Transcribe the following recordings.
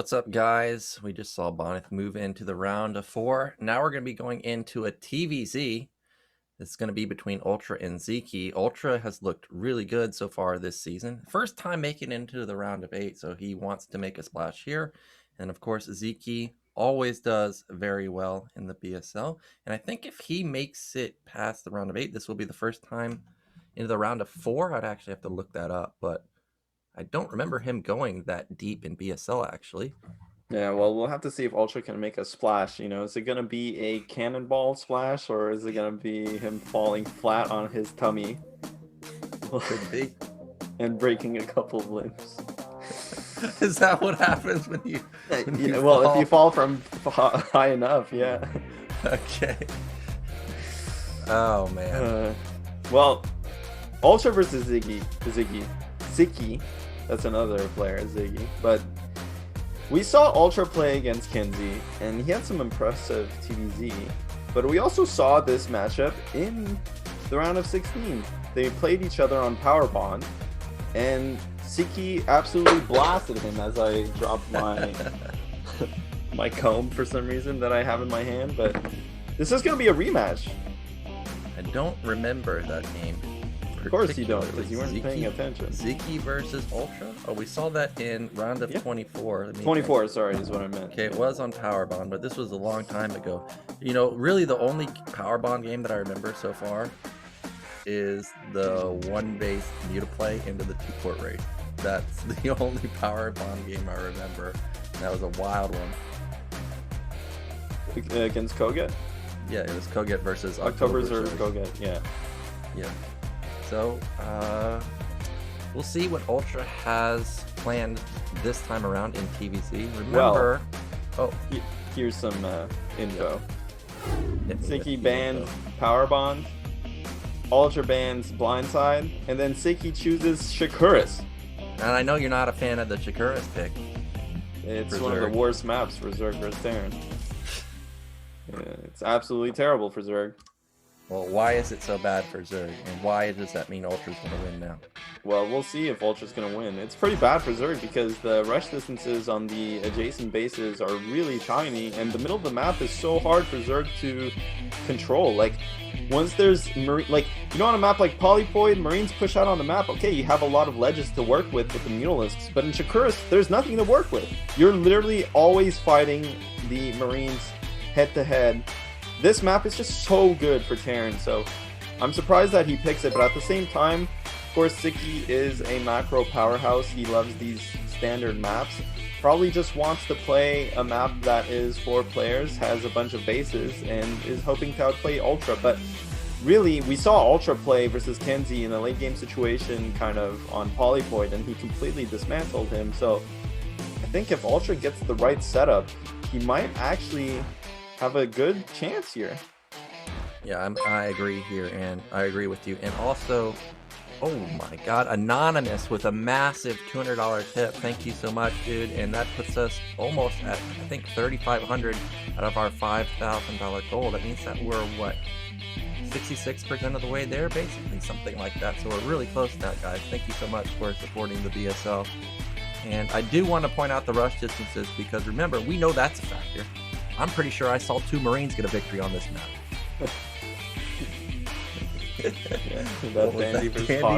What's up, guys? We just saw Bonnet move into the round of 4. Now we're going to be going into a TVZ. It's going to be between UltrA and Sziky. UltrA has looked really good so far this season. First time making it into the round of 8, so he wants to make a splash here. And of course, Sziky always does very well in the BSL. And I think if he makes it past the round of 8, this will be the first time into the round of 4. I'd actually have to look that up, but I don't remember him going that deep in BSL, actually. Yeah, well, we'll have to see if UltrA can make a splash. Is it going to be a cannonball splash, or is it going to be him falling flat on his tummy? Could be. And breaking a couple of limbs. Is that what happens when you well, fall? If you fall from high enough, yeah. Okay. Oh, man. Well, UltrA versus Sziky. That's another player, Ziggy. But we saw UltrA play against Kenzie, and he had some impressive TVZ. But we also saw this matchup in the round of 16. They played each other on Power Bond, and Sziky absolutely blasted him as I dropped my my comb for some reason that I have in my hand. But this is going to be a rematch. I don't remember that game. Of course you don't, because you weren't paying attention. Sziky versus UltrA? Oh, we saw that in round of 24. 24, sorry, is what I meant. Okay, it was on Power Bond, but this was a long time ago. Really the only Power Bond game that I remember so far is the one-base mutaplay into the two-port raid. That's the only Power Bond game I remember. That was a wild one. Against Koget? Yeah, it was Koget versus October Zerg Koget, yeah. Yeah. So, we'll see what UltrA has planned this time around in TVZ. Remember... Here's some info. Sziky bans Power Bond, UltrA bans Blindside, and then Sziky chooses Shakuras. And I know you're not a fan of the Shakuras pick. It's one of the worst maps for Zerg versus Terran. It's absolutely terrible for Zerg. Well, why is it so bad for Zerg, and why does that mean UltrA's going to win now? Well, we'll see if UltrA's going to win. It's pretty bad for Zerg because the rush distances on the adjacent bases are really tiny, and the middle of the map is so hard for Zerg to control. Like, once there's on a map like Polypoid, Marines push out on the map. Okay, you have a lot of ledges to work with the mutalisks, but in Shakuras, there's nothing to work with. You're literally always fighting the Marines head-to-head. This map is just so good for Terran, so I'm surprised that he picks it, but at the same time, of course, Sziky is a macro powerhouse. He loves these standard maps. Probably just wants to play a map that is 4 players, has a bunch of bases, and is hoping to outplay UltrA. But really, we saw UltrA play versus Kenzie in a late game situation kind of on Polypoid, and he completely dismantled him. So I think if UltrA gets the right setup, he might actually have a good chance here. Yeah, I agree here, and I agree with you. And also, oh my god, Anonymous with a massive $200 tip. Thank you so much, dude. And that puts us almost at, I think, $3,500 out of our $5,000 goal. That means that we're, 66% of the way there, basically, something like that. So we're really close now, guys. Thank you so much for supporting the BSL. And I do want to point out the rush distances, because remember, we know that's a factor. I'm pretty sure I saw 2 Marines get a victory on this map. Dandy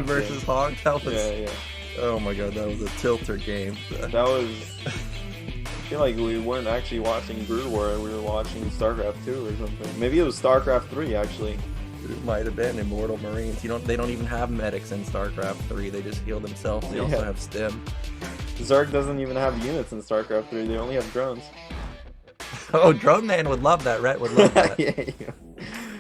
versus Hog? That was, yeah. Oh my god, that was a tilter game. That was... I feel like we weren't actually watching Brood War, we were watching StarCraft 2 or something. Maybe it was StarCraft 3, actually. It might have been Immortal Marines. They don't even have medics in StarCraft 3. They just heal themselves. They also have stim. Zerg doesn't even have units in StarCraft 3. They only have drones. Oh, Drone Man would love that. Rhett would love that. Yeah.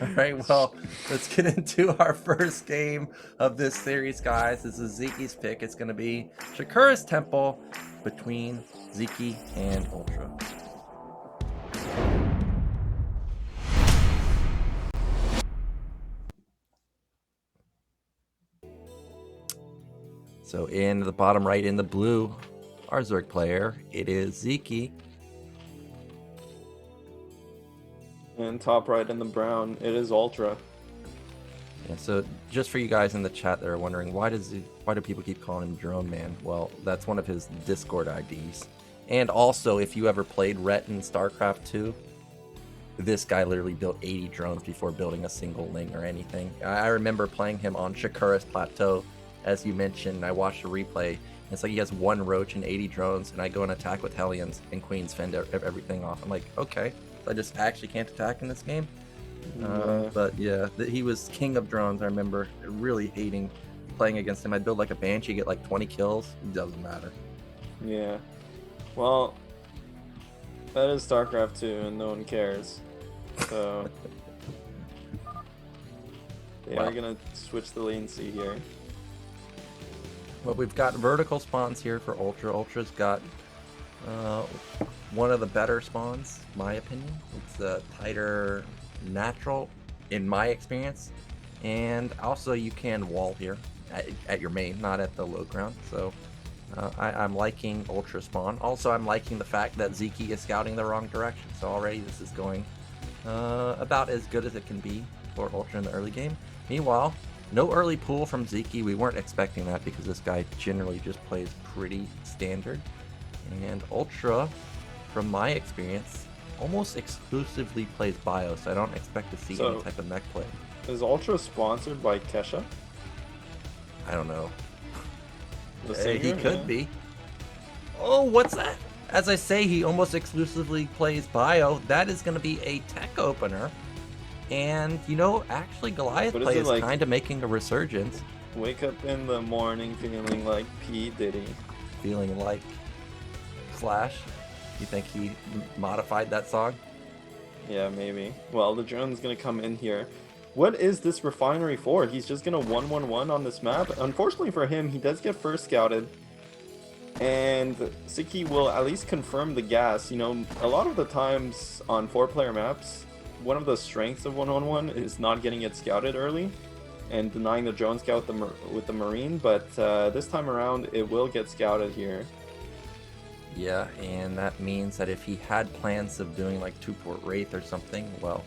All right, well, let's get into our first game of this series, guys. This is Sziky's pick. It's going to be Shakuras Temple between Sziky and UltrA. So in the bottom right in the blue, our Zerg player, it is Sziky. And top right in the brown, it is UltrA. Yeah, so just for you guys in the chat that are wondering, why do people keep calling him Drone Man? Well, that's one of his Discord IDs. And also, if you ever played Ret in StarCraft 2, this guy literally built 80 drones before building a single ling or anything. I remember playing him on Shakura's Plateau, as you mentioned. I watched a replay. It's like he has 1 roach and 80 drones, and I go and attack with Hellions, and Queens fend everything off. I'm like, okay, so I just actually can't attack in this game. But yeah, he was king of drones. I remember really hating playing against him. I'd build like a Banshee, get like 20 kills. It doesn't matter. Yeah. Well, that is StarCraft 2, and no one cares. So they are gonna switch the latency here. Well, we've got vertical spawns here for Ultra. Ultra's got one of the better spawns, my opinion. It's a tighter natural, in my experience. And also you can wall here at your main, not at the low ground. So I'm liking Ultra spawn. Also, I'm liking the fact that Sziky is scouting the wrong direction. So already this is going about as good as it can be for Ultra in the early game. Meanwhile, no early pool from Sziky. We weren't expecting that because this guy generally just plays pretty standard. And Ultra, from my experience, almost exclusively plays bio, so I don't expect to see any type of mech play. Is Ultra sponsored by Kesha? I don't know. The Hey, singer? he could be. Oh, what's that? As I say, he almost exclusively plays bio. That is going to be a tech opener. And, you know, actually Goliath play is like, kind of making a resurgence. Wake up in the morning feeling like P. Diddy. Feeling like Slash. You think he modified that song? Yeah, maybe. Well, the drone's going to come in here. What is this refinery for? He's just going to 1-1-1 on this map. Unfortunately for him, he does get first scouted. And Sziky will at least confirm the gas. You know, a lot of the times on 4-player maps, one of the strengths of 1-1-1 is not getting it scouted early and denying the drone scout with the Marine, but this time around it will get scouted here. Yeah, and that means that if he had plans of doing like 2-port Wraith or something, well,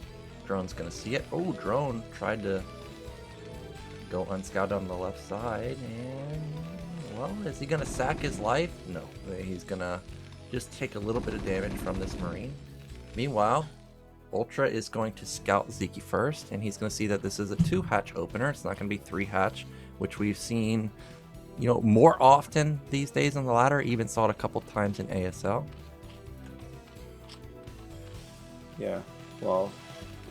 drone's gonna see it. Oh, drone tried to go unscouted on the left side, and well, is he gonna sack his life? No, he's gonna just take a little bit of damage from this Marine. Meanwhile, Ultra is going to scout Sziky first, and he's going to see that this is a 2-hatch opener. It's not going to be 3-hatch, which we've seen, you know, more often these days on the ladder. Even saw it a couple times in ASL. Yeah, well,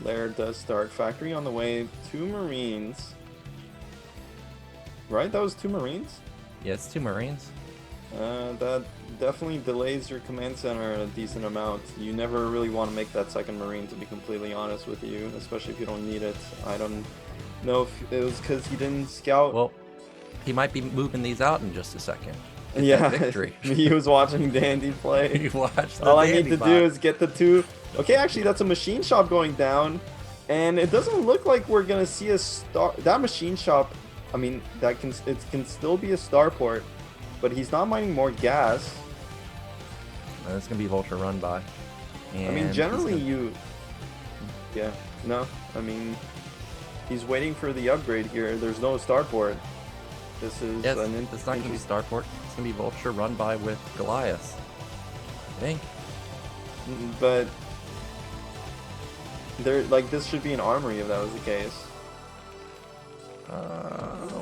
Lair does start. Factory on the way. 2 Marines. Right? That was 2 Marines? Yeah, it's 2 Marines. That definitely delays your command center a decent amount. You never really want to make that second Marine, to be completely honest with you, especially if you don't need it. I don't know if it was because he didn't scout. Well, he might be moving these out in just a second. Yeah, victory. He was watching Dandy play. He watched the All I need Dandy to bot. do is get the 2. Okay, actually, that's a machine shop going down, and it doesn't look like we're gonna see a star. That machine shop, I mean, it can still be a starport. But he's not mining more gas. It's going to be Vulture run by. And I mean, generally Yeah, no. I mean, he's waiting for the upgrade here. There's no starport. This is it's not going to be starport. It's going to be Vulture run by with Goliath. I think. But this should be an armory if that was the case.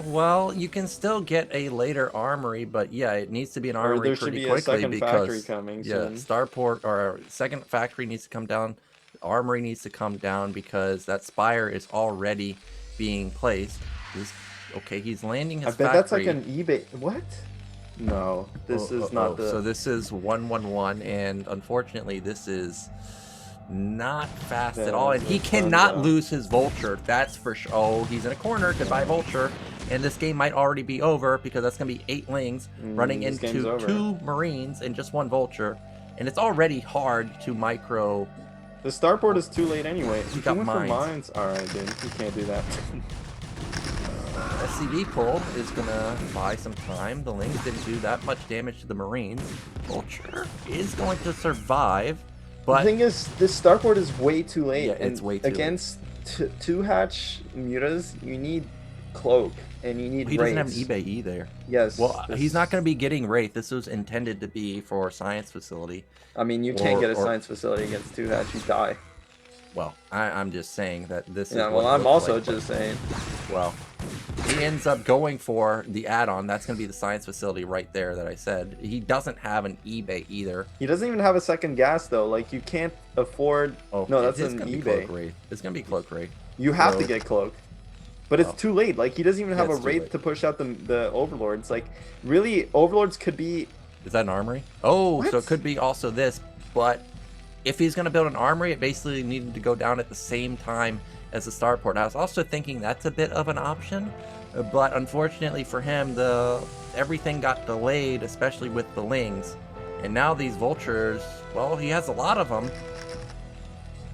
Well, you can still get a later armory, but yeah, it needs to be an armory there should pretty be quickly a second because factory coming soon. starport or second factory needs to come down. The armory needs to come down because that spire is already being placed. Okay, he's landing his factory. I bet that's like an eBay. What? No, this is not the. So this is 1-1-1, and unfortunately, this is not fast at all, and he cannot lose his Vulture. That's for sure. Oh, he's in a corner. Goodbye, Vulture. And this game might already be over because that's going to be 8 lings running into 2 Marines and just 1 Vulture. And it's already hard to micro. The starport is too late anyway. He got mines. Alright, dude. You can't do that. SCV pull is going to buy some time. The lings didn't do that much damage to the Marines. Vulture is going to survive. But the thing is, this starport is way too late. Yeah, it's way too against 2-hatch mutas, you need cloak, and you need He doesn't have an Wraiths. eBay either. Yes. Well, he's not going to be getting Wraith. This was intended to be for Science Facility. I mean, you can't get a Science Facility against 2-hatch. You die. Well, I'm just saying that this is. Yeah, what well, it I'm looks also like, just saying. Well, he ends up going for the add-on. That's going to be the Science Facility right there that I said. He doesn't have an eBay either. He doesn't even have a second gas though. Like you can't afford. Oh no, that's it's an gonna be eBay. Cloak Wraith. It's going to be Cloak Wraith. You have So- to get cloak. But it's too late. Like he doesn't even have a it's too Wraith late. to push out the Overlords. Like really, Overlords could be. Is that an armory? Oh, so What? it could be also this, but if he's going to build an armory, it basically needed to go down at the same time as the starport. I was also thinking that's a bit of an option, but unfortunately for him, everything got delayed, especially with the Lings. And now these vultures, well, he has a lot of them,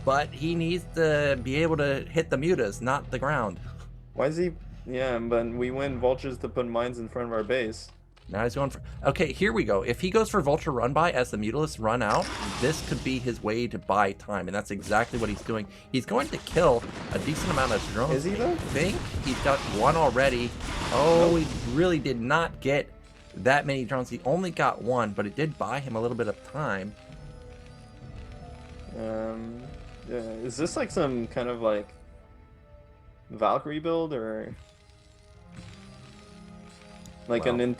but he needs to be able to hit the mutas, not the ground. Why is he? Yeah, but we win vultures to put mines in front of our base. Now he's going for... Okay, here we go. If he goes for Vulture Run By as the Mutalists run out, this could be his way to buy time, and that's exactly what he's doing. He's going to kill a decent amount of drones. Is he, though? I think he's got one already. Oh, he really did not get that many drones. He only got one, but it did buy him a little bit of time. Yeah, is this like some kind of like Valkyrie build or like Well.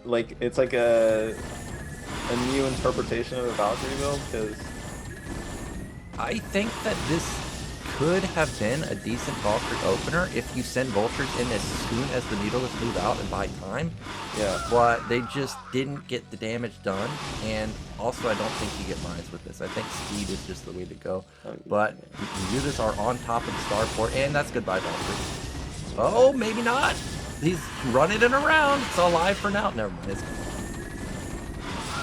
like it's like a new interpretation of a Valkyrie build? Because I think that this could have been a decent Valkyrie opener if you send Vultures in as soon as the Mutalists move out and buy time. yeah, But they just didn't get the damage done, and also I don't think you get mines with this. I think speed is just the way to go. But Mutas are on top of the starport, and that's goodbye Valkyrie. Oh, maybe not. He's running it around. It's alive for now. Never mind. It's...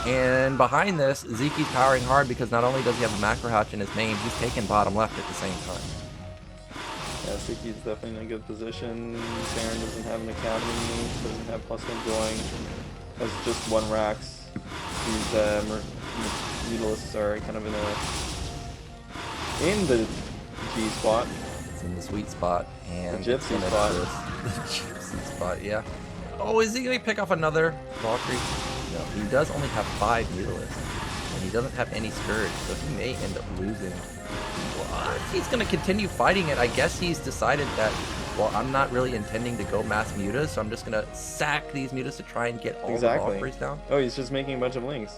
And behind this, Sziky's powering hard because not only does he have a macro hatch in his main, he's taking bottom left at the same time. yeah, Sziky's definitely in a good position. Terran doesn't have an academy, doesn't have +1 going, has just 1 Rax. These Mutalists are kind of in the G spot. It's in the sweet spot. And The gypsy spot. The gypsy spot, yeah. Oh, is he going to pick off another Valkyrie? No, he does only have 5 Mutalists, and he doesn't have any Scourge, so he may end up losing. What? He's going to continue fighting it. I guess he's decided that, well, I'm not really intending to go mass Mutas, so I'm just going to sack these Mutas to try and get all the Valkyries down. Oh, he's just making a bunch of links.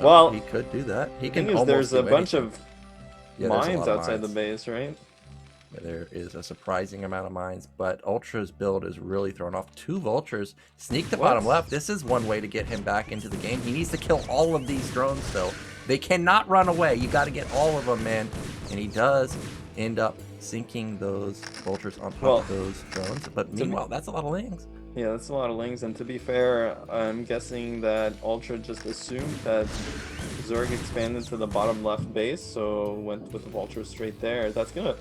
Well, he could do that. He The can thing is, almost there's a do bunch anything. of Yeah, there's a mines lot of outside the mines. base, right? There is a surprising amount of mines, but Ultra's build is really thrown off. 2 Vultures. Sneak the bottom left. This is one way to get him back into the game. He needs to kill all of these drones, though. They cannot run away. You got to get all of them, man. And he does end up sinking those Vultures on top of those drones. But meanwhile, that's a lot of Lings. Yeah, that's a lot of Lings, and to be fair, I'm guessing that Ultra just assumed that Zerg expanded to the bottom left base, so went with the Vulture straight there. That's gonna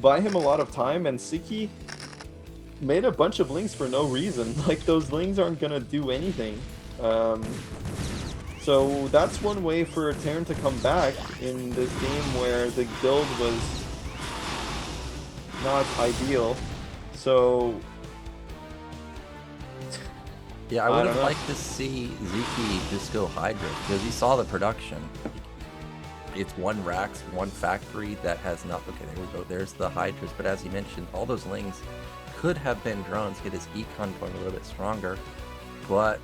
buy him a lot of time, and Sziky made a bunch of Lings for no reason. Like, those Lings aren't gonna do anything. So that's one way for Terran to come back in this game where the build was not ideal. So Yeah, I would have know. liked to see Sziky just go Hydra, because he saw the production. It's 1 Rax, 1 factory that has not... Okay, there we go. There's the Hydras, but as he mentioned, all those Lings could have been drones, get his econ going a little bit stronger. But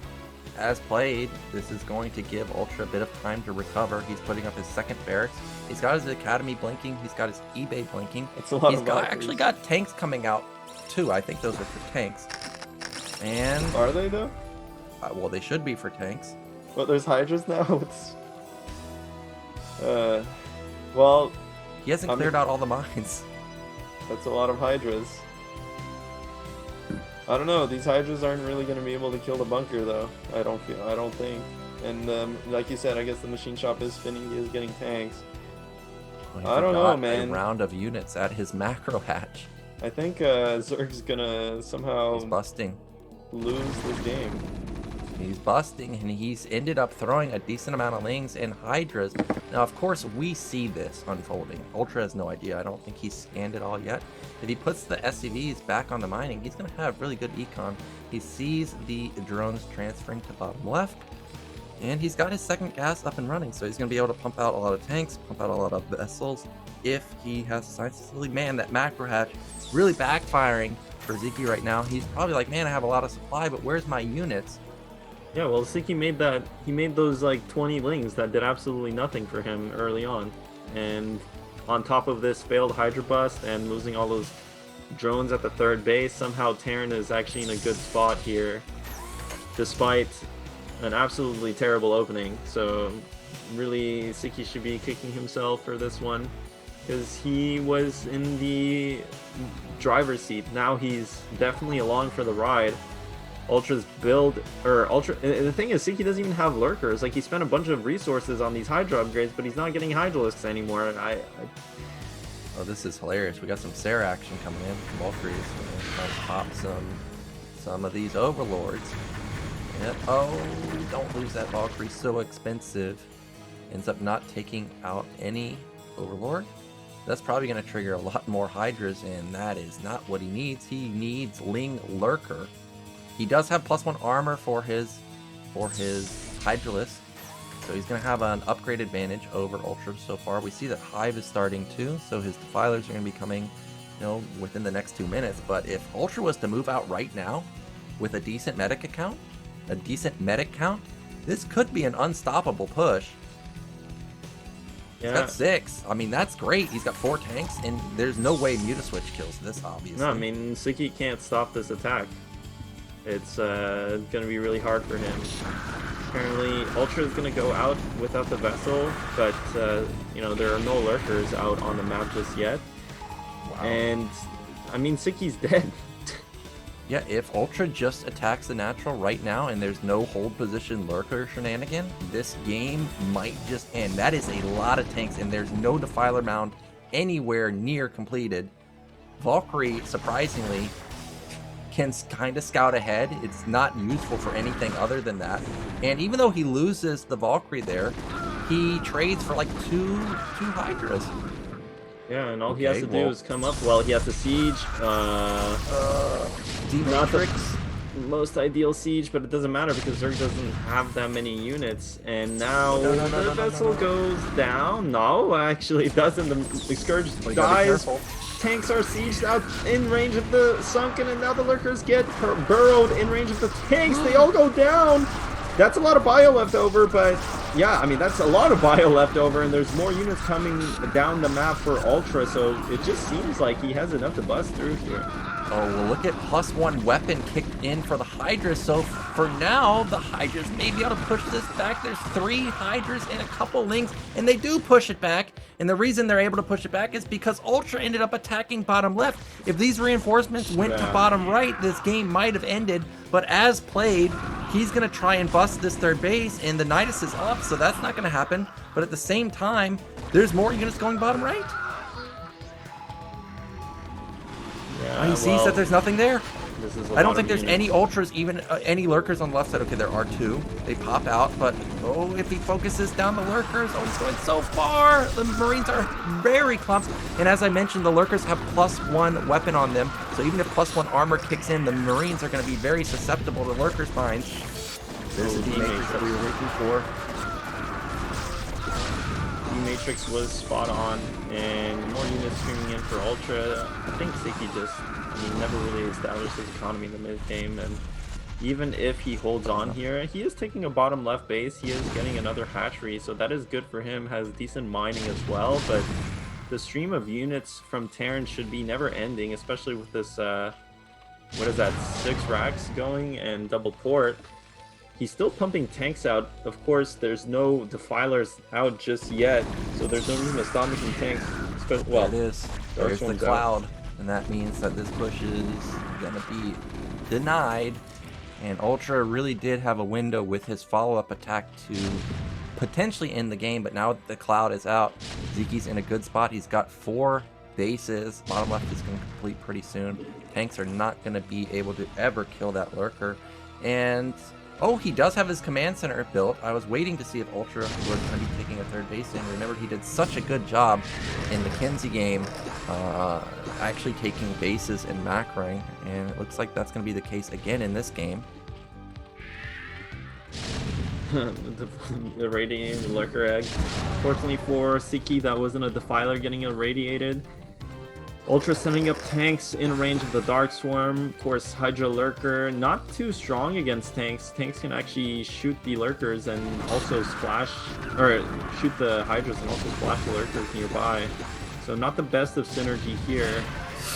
as played, this is going to give Ultra a bit of time to recover. He's putting up his 2nd barracks. He's got his academy blinking. He's got his eBay blinking. That's a lot He's of got, Valkyries. actually got tanks coming out too. I think those are for tanks. And are they though? well, they should be for tanks. But there's Hydras now. Well, He hasn't cleared out all the mines. that's a lot of Hydras. I don't know. These Hydras aren't really going to be able to kill the bunker, though. I don't think. And like you said, I guess the machine shop is spinning. He is getting tanks. Well, he I don't know, forgot man. A round of units at his macro hatch. I think Zerg's gonna somehow He's busting. lose this game. He's busting, and he's ended up throwing a decent amount of Lings and Hydras. Now, of course, we see this unfolding. Ultra has no idea. I don't think he's scanned it all yet. If he puts the SCVs back on the mining, he's going to have really good econ. He sees the drones transferring to bottom left, and he's got his second gas up and running, so he's going to be able to pump out a lot of tanks, pump out a lot of vessels, if he has a science facility. Man, that macro hatch really backfiring for Sziky right now. He's probably like, man, I have a lot of supply, but where's my units? Yeah, well, Sziky made that. He made those like 20 Lings that did absolutely nothing for him early on, and on top of this failed Hydra bust and losing all those drones at the third base, somehow Terran is actually in a good spot here, despite an absolutely terrible opening. So really, Sziky should be kicking himself for this one, because he was in the driver's seat. Now he's definitely along for the ride. Ultra's build, or Ultra, the thing is, Sziky doesn't even have lurkers. Like, he spent a bunch of resources on these Hydra upgrades, but he's not getting Hydralisks anymore. Oh, this is hilarious. We got some Sarah action coming in from Valkyries. Trying to pop some of these Overlords. And, oh, don't lose that Valkyrie, so expensive. Ends up not taking out any Overlord. That's probably going to trigger a lot more Hydras, and that is not what he needs. He needs Ling Lurker. He does have +1 armor for his Hydralisk, so he's going to have an upgrade advantage over Ultra so far. We see that Hive is starting too, so his Defilers are going to be coming, within the next 2 minutes. But if Ultra was to move out right now with a decent medic count, this could be an unstoppable push. Yeah. He's got 6. I mean, that's great. He's got 4 tanks, and there's no way Mutaswitch kills this, obviously. No, I mean, Sziky can't stop this attack. It's going to be really hard for him. Apparently, Ultra is going to go out without the vessel, but, there are no lurkers out on the map just yet. Wow. And, I mean, Sziky's dead. Yeah, if Ultra just attacks the natural right now and there's no hold position lurker shenanigan, this game might just end. That is a lot of tanks, and there's no Defiler mound anywhere near completed. Valkyrie, surprisingly, can kind of scout ahead. It's not useful for anything other than that. And even though he loses the Valkyrie there, he trades for like two Hydras. Yeah, and all he has to do is come up. Well, he has to siege. Not the most ideal siege, but it doesn't matter because Zerg doesn't have that many units. And now the vessel goes down. No, actually it doesn't. The Scourge dies. Tanks are sieged out in range of the Sunken, and now the Lurkers get burrowed in range of the tanks. They all go down. That's a lot of bio left over, but yeah, I mean, that's a lot of bio left over, and there's more units coming down the map for Ultra, so it just seems like he has enough to bust through here. Oh, well, look at +1 weapon kicked in for the Hydras. So for now, the Hydras may be able to push this back. There's 3 Hydras and a couple Lings, and they do push it back. And the reason they're able to push it back is because Ultra ended up attacking bottom left. If these reinforcements went to bottom right, this game might have ended. But as played, he's going to try and bust this third base, and the Nidus is up, so that's not going to happen. But at the same time, there's more units going bottom right. Yeah, he sees that there's nothing there. I don't think there's units. any Ultras, even any Lurkers on the left side. Okay, there are 2. They pop out, but if he focuses down the Lurkers, he's going so far. The Marines are very clumsy, and as I mentioned, the Lurkers have +1 weapon on them, so even if +1 armor kicks in, the Marines are going to be very susceptible to Lurkers' mines. There's the D-Matrix that we were waiting for. D-Matrix was spot on, and more units streaming in for Ultra. I think Sziky never really established his economy in the mid-game, and even if he holds on here, he is taking a bottom left base. He is getting another hatchery, so that is good for him. Has decent mining as well, but the stream of units from Terran should be never ending, especially with this, what is that, 6 racks going and double port. He's still pumping tanks out. Of course, there's no Defilers out just yet, so there's no reason to stop making tanks. Well, it is. There's the cloud, and that means that this push is gonna be denied. And Ultra really did have a window with his follow-up attack to potentially end the game, but now that the cloud is out, Sziky's in a good spot. He's got 4 bases. Bottom left is going to complete pretty soon. Tanks are not going to be able to ever kill that Lurker. And Oh, he does have his command center built. I was waiting to see if Ultra was going to be taking a third base in. Remember, he did such a good job in the Kinsey game, actually taking bases and macroing, and it looks like that's going to be the case again in this game. The radiating the lurker egg. Fortunately for Sziky, that wasn't a defiler getting irradiated. Ultra sending up tanks in range of the Dark Swarm. Of course, Hydra Lurker, not too strong against tanks. Tanks can actually shoot the Lurkers and also splash, or shoot the Hydras and also splash the Lurkers nearby. So not the best of synergy here.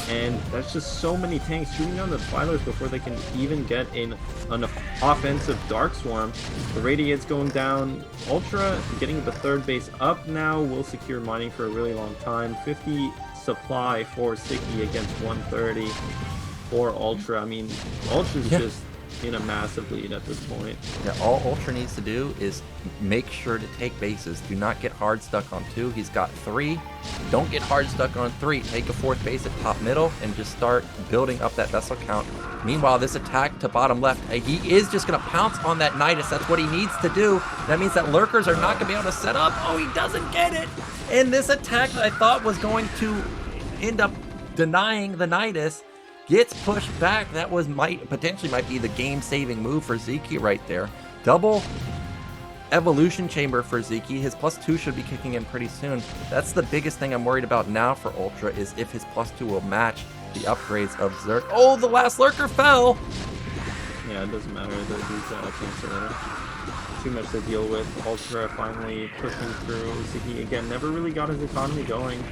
And that's just so many tanks shooting down the Defilers before they can even get in an offensive Dark Swarm. The Radiate's going down. Ultra getting the third base up now will secure mining for a really long time. 50 supply for Sziky against 130 for Ultra. I mean, Ultra's just in a massive lead at this point. Yeah, all Ultra needs to do is make sure to take bases. Do not get hard stuck on 2. He's got 3. Don't get hard stuck on 3. Take a 4th base at top middle and just start building up that vessel count. Meanwhile, this attack to bottom left, he is just going to pounce on that Nidus. That's what he needs to do. That means that Lurkers are not going to be able to set up. Oh, he doesn't get it. And this attack that I thought was going to end up denying the Nidus gets pushed back. That was potentially might be the game-saving move for Sziky right there. Double evolution chamber for Sziky. His +2 should be kicking in pretty soon. That's the biggest thing I'm worried about now for Ultra, is if his +2 will match the upgrades of Zerg. Oh, the last Lurker fell! Yeah, it doesn't matter. The dude's out of cancer. Too much to deal with. Ultra finally pushing through. Sziky again never really got his economy going.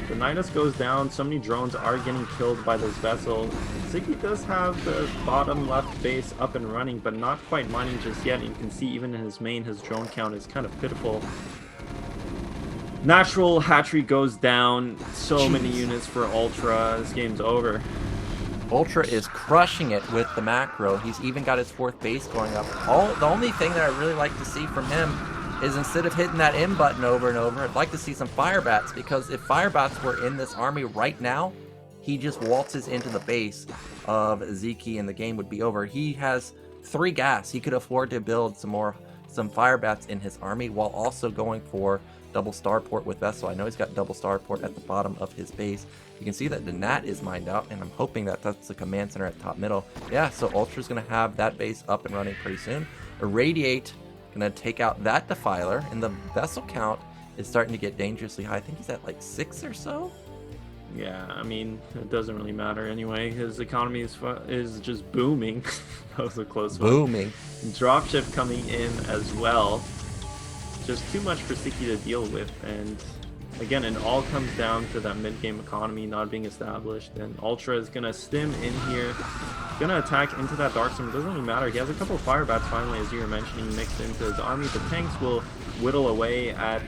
The Nidus goes down. So many drones are getting killed by this vessel. Sziky does have the bottom left base up and running, but not quite mining just yet. And you can see even in his main, his drone count is kind of pitiful. Natural hatchery goes down. So many units for Ultra. This game's over. Ultra is crushing it with the macro. He's even got his 4th base going up. The only thing that I really like to see from him is instead of hitting that M button over and over, I'd like to see some Firebats, because if Firebats were in this army right now, he just waltzes into the base of Sziky and the game would be over. He has 3 gas. He could afford to build some Firebats in his army while also going for double starport with Vessel. I know he's got double starport at the bottom of his base. You can see that the Nat is mined out, and I'm hoping that that's the command center at top middle. Yeah, so Ultra's going to have that base up and running pretty soon. Irradiate going to take out that Defiler, and the vessel count is starting to get dangerously high. I think he's at like 6 or so. Yeah, I mean, it doesn't really matter anyway. His economy is just booming. That was a close one. Booming. Dropship coming in as well. Just too much for Sziky to deal with, and again, it all comes down to that mid-game economy not being established, and Ultra is going to stim in here, going to attack into that Dark Storm. It doesn't really matter. He has a couple of Firebats finally, as you were mentioning, mixed into his army. The tanks will whittle away at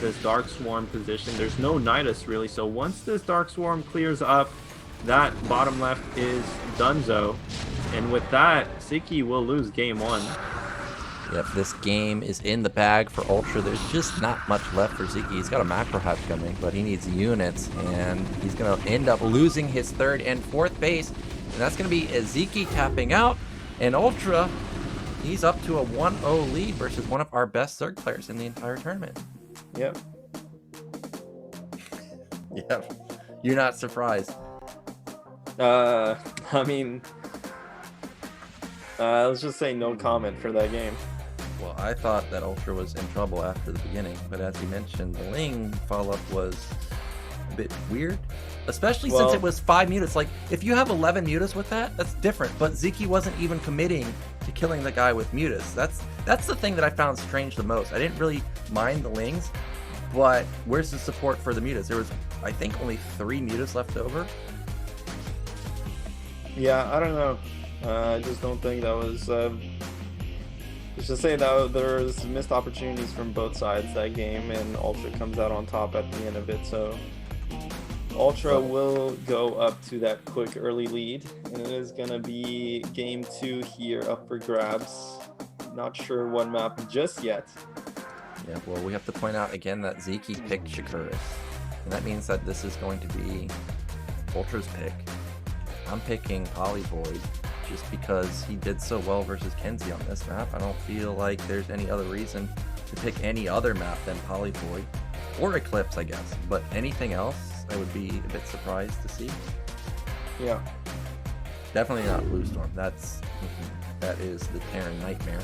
this Dark Swarm position. There's no Nidus really, so once this Dark Swarm clears up, that bottom left is donezo, and with that, Sziky will lose game 1. Yep, this game is in the bag for Ultra. There's just not much left for Sziky. He's got a macro hatch coming, but he needs units, and he's going to end up losing his 3rd and 4th base, and that's going to be Sziky tapping out, and Ultra, he's up to a 1-0 lead versus one of our best Zerg players in the entire tournament. Yep. Yep. You're not surprised. I mean, let's just say no comment for that game. Well, I thought that Ultra was in trouble after the beginning, but as you mentioned, the Ling follow-up was a bit weird. Especially since it was 5 mutas. Like, if you have 11 mutas with that, that's different. But Sziky wasn't even committing to killing the guy with mutas. That's the thing that I found strange the most. I didn't really mind the Lings, but where's the support for the mutas? There was, I think, only 3 mutas left over. Yeah, I don't know. I just don't think that was... let's just say that there was missed opportunities from both sides that game, and Ultra comes out on top at the end of it, so... Ultra will go up to that quick early lead, and it is going to be game 2 here up for grabs. Not sure what map just yet. Yeah, well, we have to point out again that Sziky picked Shakuris, and that means that this is going to be Ultra's pick. I'm picking Polyvoid, just because he did so well versus Kenzie on this map. I don't feel like there's any other reason to pick any other map than Polyvoid or Eclipse, I guess. But anything else, I would be a bit surprised to see. Yeah. Definitely not Blue Storm. That is the Terran nightmare.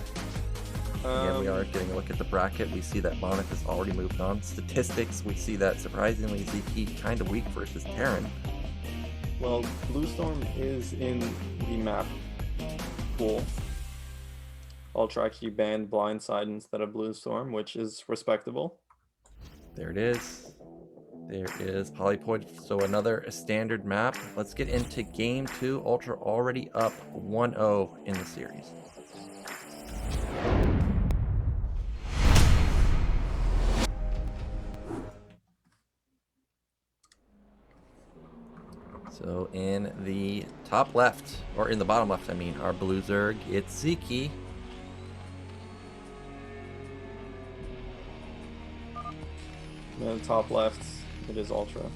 Again, we are getting a look at the bracket. We see that Bonif has already moved on. Statistics, we see that surprisingly Sziky kind of weak versus Terran. Well, Blue Storm is in the map pool. UltrA actually banned Blindside instead of Blue Storm, which is respectable. There it is. There is Polyvoid. So another standard map. Let's get into game 2. UltrA already up 1-0 in the series. So in the top left, or in the bottom left, I mean, our blue Zerg, it's Sziky. And top left, it is UltrA.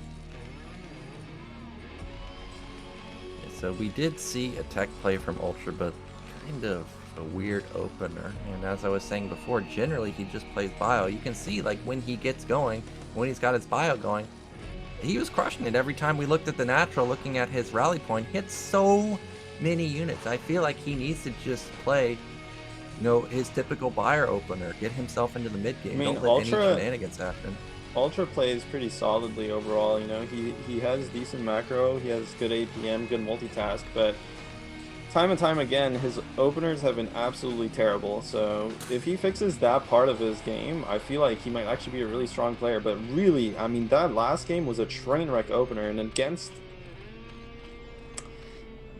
So we did see a tech play from UltrA, but kind of a weird opener. And as I was saying before, generally he just plays bio. You can see like when he gets going, when he's got his bio going, he was crushing it every time we looked at the natural, looking at his rally point. He hit so many units. I feel like he needs to just play, you know, his typical buyer opener, get himself into the mid game. I mean, don't let any shenanigans happen. UltrA plays pretty solidly overall. You know, he has decent macro, he has good APM, good multitask, but time and time again, his openers have been absolutely terrible. So if he fixes that part of his game, I feel like he might actually be a really strong player. But really, I mean, that last game was a train wreck opener, and against...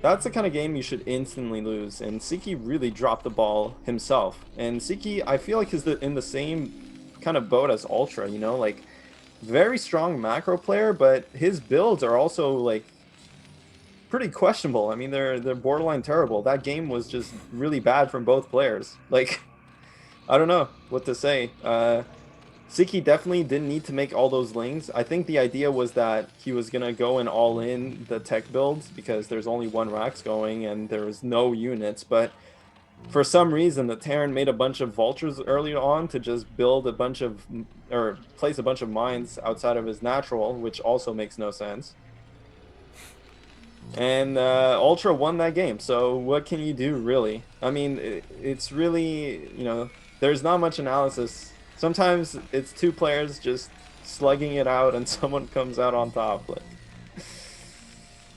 that's the kind of game you should instantly lose, and Sziky really dropped the ball himself. And Sziky, I feel like, is in the same kind of boat as UltrA, you know, like, very strong macro player, but his builds are also, like, pretty questionable. I mean, they're borderline terrible. That game was just really bad from both players. Like, I don't know what to say. Sziky definitely didn't need to make all those lanes. I think the idea was that he was gonna go and all in the tech builds because there's only one Rax going and there was no units, but for some reason the Terran made a bunch of vultures early on to just build a bunch of, or place a bunch of mines outside of his natural, which also makes no sense. And UltrA won that game, so what can you do, really? I mean, it's really, you know, there's not much analysis. Sometimes it's two players just slugging it out and someone comes out on top. Like.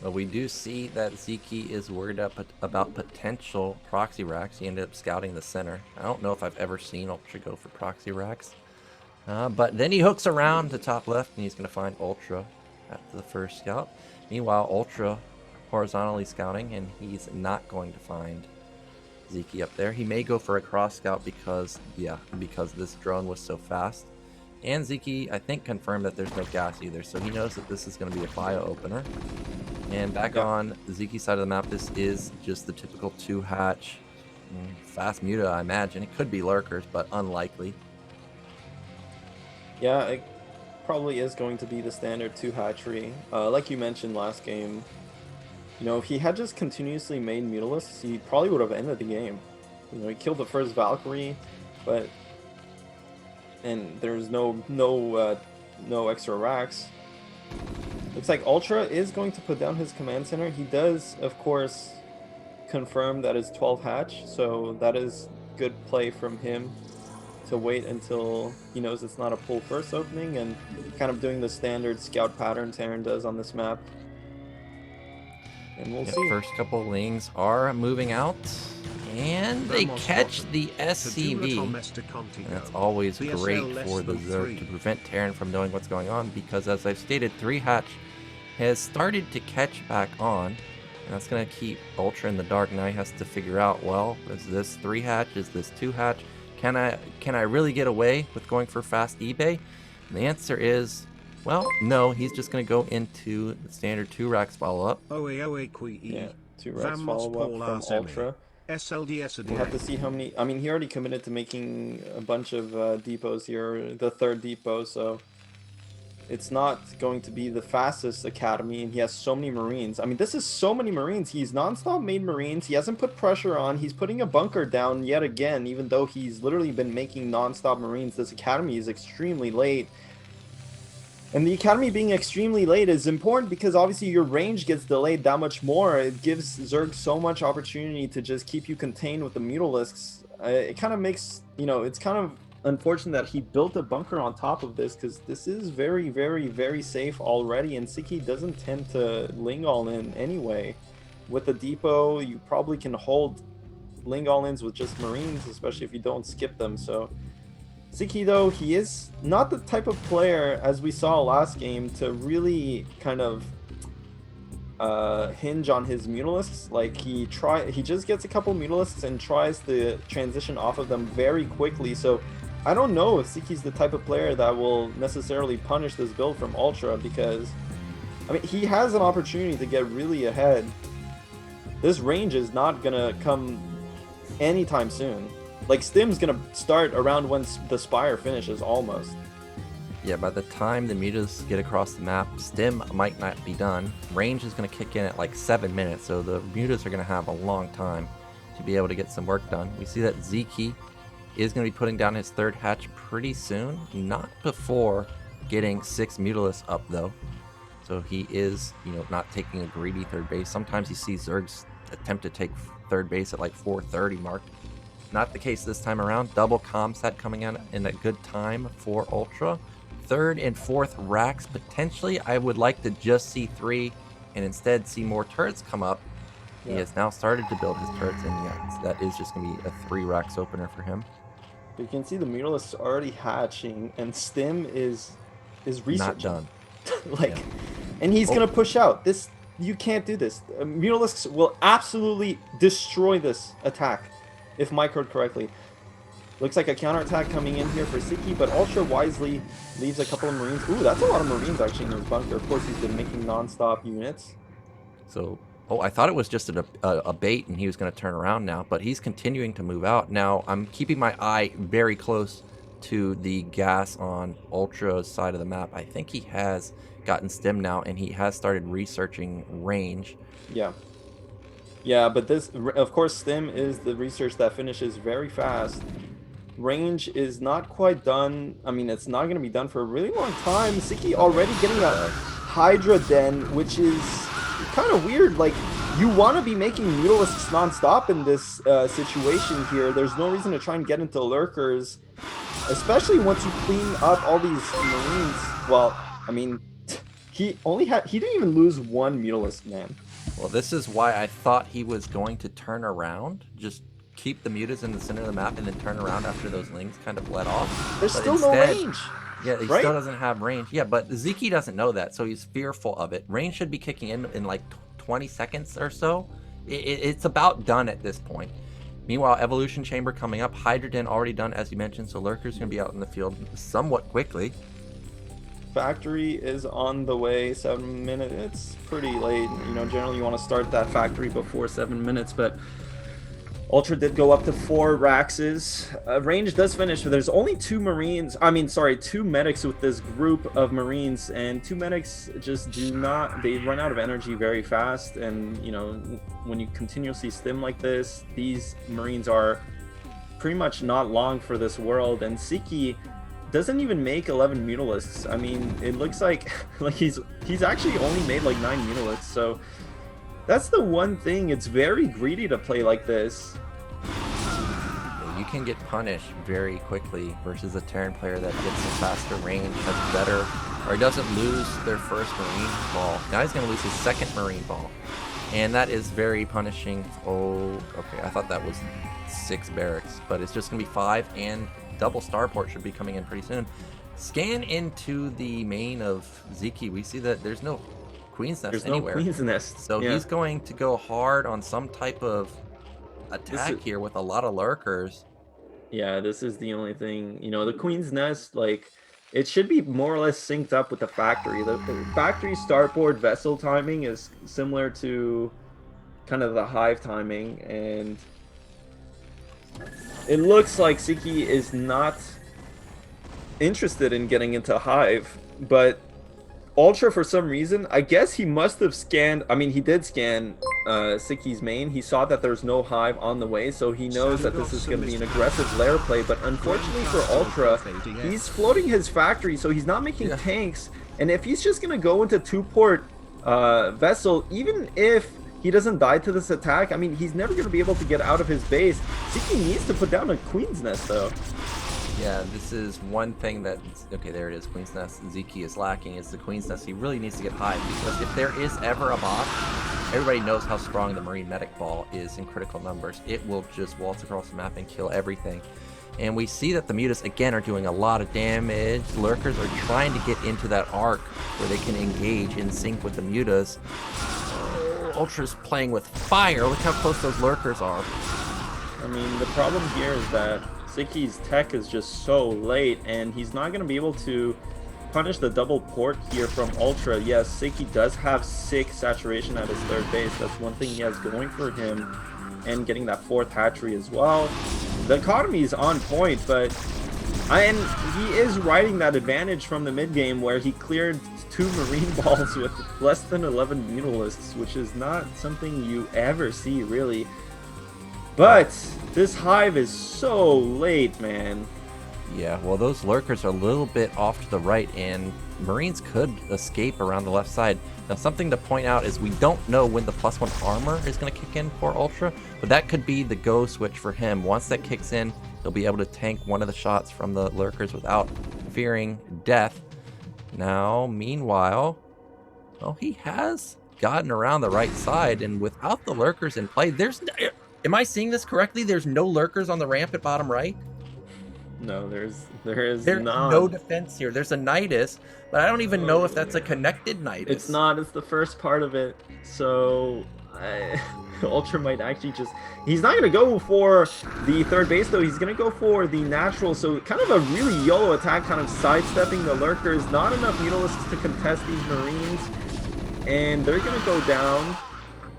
Well, we do see that Sziky is worried about potential proxy racks. He ended up scouting the center. I don't know if I've ever seen UltrA go for proxy racks. But then he hooks around to top left and he's going to find UltrA after the first scout. Meanwhile, UltrA horizontally scouting, and he's not going to find Sziky up there. He may go for a cross scout because this drone was so fast. And Sziky, I think, confirmed that there's no gas either, so he knows that this is going to be a bio opener. And back on the Sziky side of the map, this is just the typical 2-hatch fast muta, I imagine. It could be lurkers, but unlikely. Yeah, it probably is going to be the standard 2-hatchery. Like you mentioned last game, you know, if he had just continuously made mutalisks, he probably would have ended the game. You know, he killed the first Valkyrie, but and there's no extra racks. Looks like UltrA is going to put down his command center. He does, of course, confirm that it's 12 hatch, so that is good play from him to wait until he knows it's not a pull first opening, and kind of doing the standard scout pattern Terran does on this map. And we'll see. First couple lings are moving out, and they catch the SCV. That's always great for the Zerg to prevent Terran from knowing what's going on, because as I've stated, 3-hatch has started to catch back on, and that's going to keep UltrA in the dark. Now he has to figure out, well, is this 3-hatch? Is this 2-hatch? Can I really get away with going for fast eBay? And the answer is, well, no. He's just going to go into the standard 2 racks follow-up. Yeah, 2 racks follow-up from UltrA. We'll have to see how many. I mean, he already committed to making a bunch of depots here, the 3rd depot, so it's not going to be the fastest academy, and he has so many Marines. I mean, this is so many Marines. He's non-stop made Marines. He hasn't put pressure on. He's putting a bunker down yet again, even though he's literally been making non-stop Marines. This academy is extremely late. And the academy being extremely late is important because obviously your range gets delayed that much more. It gives Zerg so much opportunity to just keep you contained with the mutalisks. It kind of makes, you know, it's kind of unfortunate that he built a bunker on top of this, because this is very, very, very safe already, and Sziky doesn't tend to ling all in anyway. With the depot, you probably can hold ling all ins with just Marines, especially if you don't skip them. So Sziky, though, he is not the type of player, as we saw last game, to really kind of hinge on his mutalisks. Like, he just gets a couple mutalisks and tries to transition off of them very quickly. So I don't know if Sziky's the type of player that will necessarily punish this build from UltrA, because I mean, he has an opportunity to get really ahead. This range is not gonna come anytime soon. Like, Stim's gonna start around when the Spire finishes, almost. Yeah, by the time the Mutas get across the map, Stim might not be done. Range is going to kick in at like 7 minutes, so the Mutas are going to have a long time to be able to get some work done. We see that Sziky is going to be putting down his third hatch pretty soon, not before getting 6 Mutalisks up though. So he is, you know, not taking a greedy third base. Sometimes you see Zergs attempt to take third base at like 4:30 mark. Not the case this time around. Double Comsat coming in a good time for UltrA. Third and fourth racks, potentially. I would like to just see 3 and instead see more turrets come up. Yeah. He has now started to build his turrets, and yeah, that is just going to be a 3 racks opener for him. You can see the mutalisks already hatching, and Stim is researching. Not done. Like, yeah. And he's going to push out. This, you can't do this. Mutalisks will absolutely destroy this attack, if Mike heard correctly. Looks like a counterattack coming in here for Sziky, but UltrA wisely leaves a couple of Marines. Ooh, that's a lot of Marines actually in his bunker. Of course, he's been making non-stop units. So, oh, I thought it was just a bait and he was going to turn around now, but he's continuing to move out. Now, I'm keeping my eye very close to the gas on UltrA's side of the map. I think he has gotten Stim now, and he has started researching range. Yeah. Yeah, but this, of course, Stim is the research that finishes very fast. Range is not quite done. I mean, it's not going to be done for a really long time. Sziky already getting a Hydra Den, which is kind of weird. Like, you want to be making mutalisks non-stop in this situation here. There's no reason to try and get into lurkers, especially once you clean up all these Marines. Well, I mean, he didn't even lose 1 mutalisk, man. Well, this is why I thought he was going to turn around, just keep the Mutas in the center of the map and then turn around after those lings kind of let off. There's still no range. Yeah, he still doesn't have range. Yeah, but Sziky doesn't know that, so he's fearful of it. Range should be kicking in like 20 seconds or so. It's about done at this point. Meanwhile, Evolution Chamber coming up. Hydrogen already done, as you mentioned, so Lurker's going to be out in the field somewhat quickly. Factory is on the way. 7 minutes. It's pretty late. You know, generally you want to start that factory before 7 minutes, but UltrA did go up to 4 Raxes. Range does finish, but there's only 2 Marines. I mean, sorry, 2 medics with this group of Marines, and 2 medics just do not. They run out of energy very fast, and you know, when you continuously stim like this, these Marines are pretty much not long for this world. And Sziky doesn't even make 11 mutalisks. I mean, it looks like he's actually only made like 9 mutalisks. So that's the one thing. It's very greedy to play like this. You can get punished very quickly versus a Terran player that gets a faster range, has better, or doesn't lose their first Marine ball. Now he's going to lose his second Marine ball, and that is very punishing. Oh, okay, I thought that was 6 barracks, but it's just going to be 5, and double starport should be coming in pretty soon. Scan into the main of Sziky. We see that there's no Queen's Nest anywhere. There's no Queen's Nest. So yeah, he's going to go hard on some type of attack here with a lot of lurkers. Yeah, this is the only thing. You know, the Queen's Nest, like, it should be more or less synced up with the factory. The factory starport vessel timing is similar to kind of the hive timing, and it looks like Sziky is not interested in getting into hive, but Ultra, for some reason, I guess he must have scanned. I mean, he did scan Sziky's main. He saw that there's no hive on the way, so he knows that this is going to be an aggressive lair play. But unfortunately for Ultra, he's floating his factory, so he's not making tanks. And if he's just going to go into two-port vessel, even if he doesn't die to this attack, I mean, he's never going to be able to get out of his base. Sziky needs to put down a Queen's Nest, though. Yeah, this is one thing that, okay, there it is, Queen's Nest. Sziky is lacking, is the Queen's Nest. He really needs to get high, because if there is ever a bot, everybody knows how strong the Marine Medic Ball is in critical numbers. It will just waltz across the map and kill everything. And we see that the Mutas, again, are doing a lot of damage. Lurkers are trying to get into that arc where they can engage in sync with the Mutas. Ultra's playing with fire. Look how close those Lurkers are. I mean, the problem here is that Sziky's tech is just so late, and he's not going to be able to punish the double port here from Ultra. Yes, Sziky does have 6 saturation at his third base. That's one thing he has going for him, and getting that 4th hatchery as well. The economy is on point, but and he is riding that advantage from the mid game where he cleared 2 Marine balls with less than 11 mutalisks, which is not something you ever see, really. But this hive is so late, man. Yeah, well, those Lurkers are a little bit off to the right, and Marines could escape around the left side. Now, something to point out is we don't know when the +1 armor is going to kick in for Ultra, but that could be the go switch for him. Once that kicks in, he'll be able to tank one of the shots from the Lurkers without fearing death. Now, meanwhile, well, he has gotten around the right side, and without the Lurkers in play, am I seeing this correctly? There's no Lurkers on the ramp at bottom right? No, there's There's not. no defense here. There's a Nidus, but I don't even know if that's a connected Nidus. It's not. It's the first part of it. So Ultra might actually just... He's not going to go for the third base, though. He's going to go for the natural. So kind of a really YOLO attack, kind of sidestepping the Lurkers. Not enough mutalisks to contest these Marines. And they're going to go down.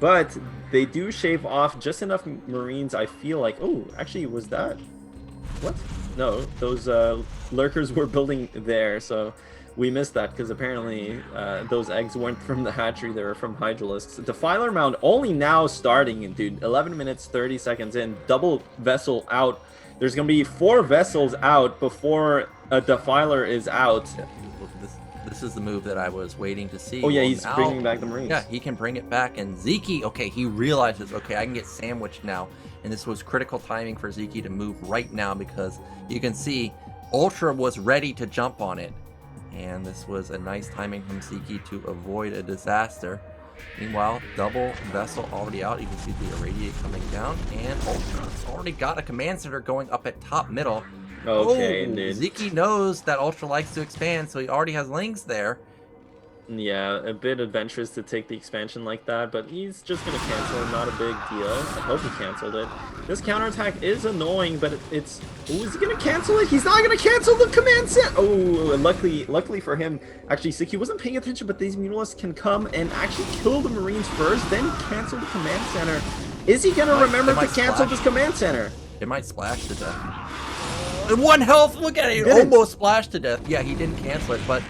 But they do shave off just enough Marines, I feel like. Oh, actually, was that... What? No, those Lurkers were building there, so we missed that because apparently those eggs weren't from the hatchery, they were from Hydralisks. Defiler Mound only now starting, dude. 11 minutes, 30 seconds in. Double vessel out. There's going to be 4 vessels out before a Defiler is out. Yeah. This is the move that I was waiting to see. Oh, yeah, well, he's now, bringing back the Marines. Yeah, he can bring it back. And Sziky, okay, he realizes, okay, I can get sandwiched now. And this was critical timing for Sziky to move right now because you can see Ultra was ready to jump on it. And this was a nice timing from Sziky to avoid a disaster. Meanwhile, double vessel already out. You can see the Irradiate coming down. And Ultra's already got a command center going up at top middle. Okay, oh, dude. Sziky knows that Ultra likes to expand, so he already has lings there. Yeah, a bit adventurous to take the expansion like that, but he's just going to cancel it. Not a big deal. I hope he canceled it. This counterattack is annoying, but it's... Oh, is he going to cancel it? He's not going to cancel the command center! Oh, and luckily for him, actually, Sziky wasn't paying attention, but these mutalisks can come and actually kill the Marines first, then cancel the command center. Is he going to remember to cancel this command center? It might splash to death. 1 health! Look at it! He almost splashed to death. Yeah, he didn't cancel it, but...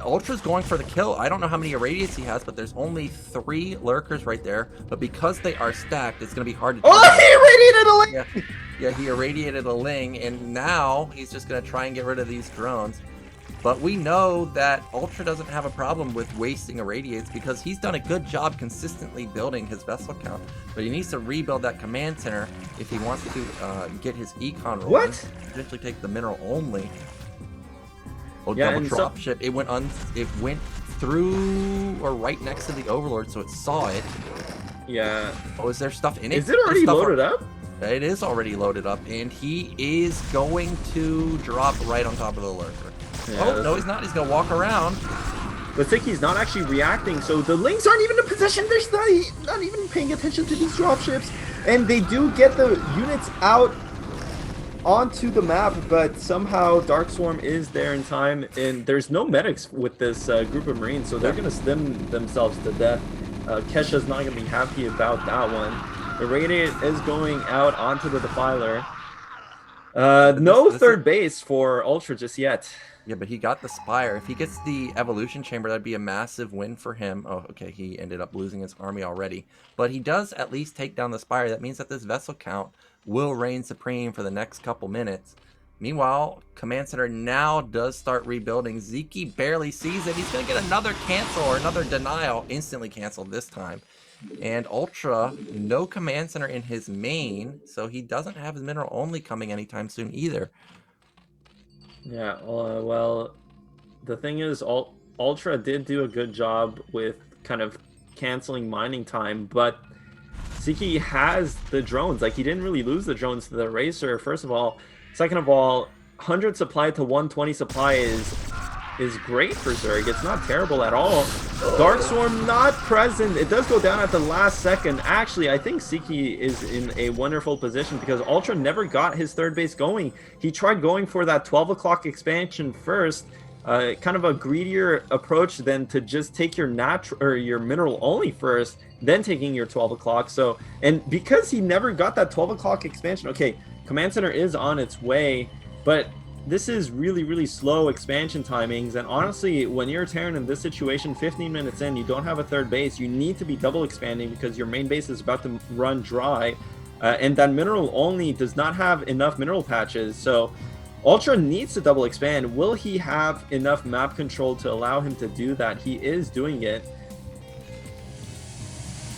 Ultra's going for the kill. I don't know how many irradiates he has, but there's only 3 Lurkers right there. But because they are stacked, it's going to be hard to... Oh, he irradiated a ling! Yeah, he irradiated a ling, and now he's just going to try and get rid of these drones. But we know that Ultra doesn't have a problem with wasting irradiates because he's done a good job consistently building his vessel count. But he needs to rebuild that command center if he wants to get his econ rolling. What? Potentially take the mineral only. Oh, yeah, double dropship. It went through or right next to the Overlord, so it saw it. Yeah. Oh, is there stuff in it? Is it already loaded up? It is already loaded up, and he is going to drop right on top of the Lurker. Yeah, oh, no, he's not. He's going to walk around. But Sziky's not actually reacting, so the Lings aren't even in position. They're not even paying attention to these dropships. And they do get the units out onto the map, but somehow Dark Swarm is there in time, and there's no medics with this group of Marines, so they're going to stim themselves to death. Kesha's not going to be happy about that one. The Radiant is going out onto the Defiler. No this third base for Ultra just yet. Yeah, but he got the Spire. If he gets the Evolution Chamber, that'd be a massive win for him. Oh, okay, he ended up losing his army already. But he does at least take down the Spire. That means that this vessel count will reign supreme for the next couple minutes. Meanwhile, Command Center now does start rebuilding. Sziky barely sees it. He's going to get another cancel or another denial. Instantly canceled this time. And Ultra, no Command Center in his main, so he doesn't have his mineral only coming anytime soon either. Yeah, well, the thing is, Ultra did do a good job with kind of canceling mining time, but Sziky has the drones. Like, he didn't really lose the drones to the Racer, first of all. Second of all, 100 supply to 120 supply is great for Zerg. It's not terrible at all. Dark Swarm not present. It does go down at the last second. Actually, I think Sziky is in a wonderful position because Ultra never got his third base going. He tried going for that 12 o'clock expansion first. Kind of a greedier approach than to just take your natural or your mineral only first, then taking your 12 o'clock. So, and because he never got that 12 o'clock expansion, okay, Command Center is on its way, but this is really, really slow expansion timings. And honestly, when you're a Terran in this situation, 15 minutes in, you don't have a third base, you need to be double expanding because your main base is about to run dry. And that mineral only does not have enough mineral patches. So Ultra needs to double expand. Will he have enough map control to allow him to do that? He is doing it.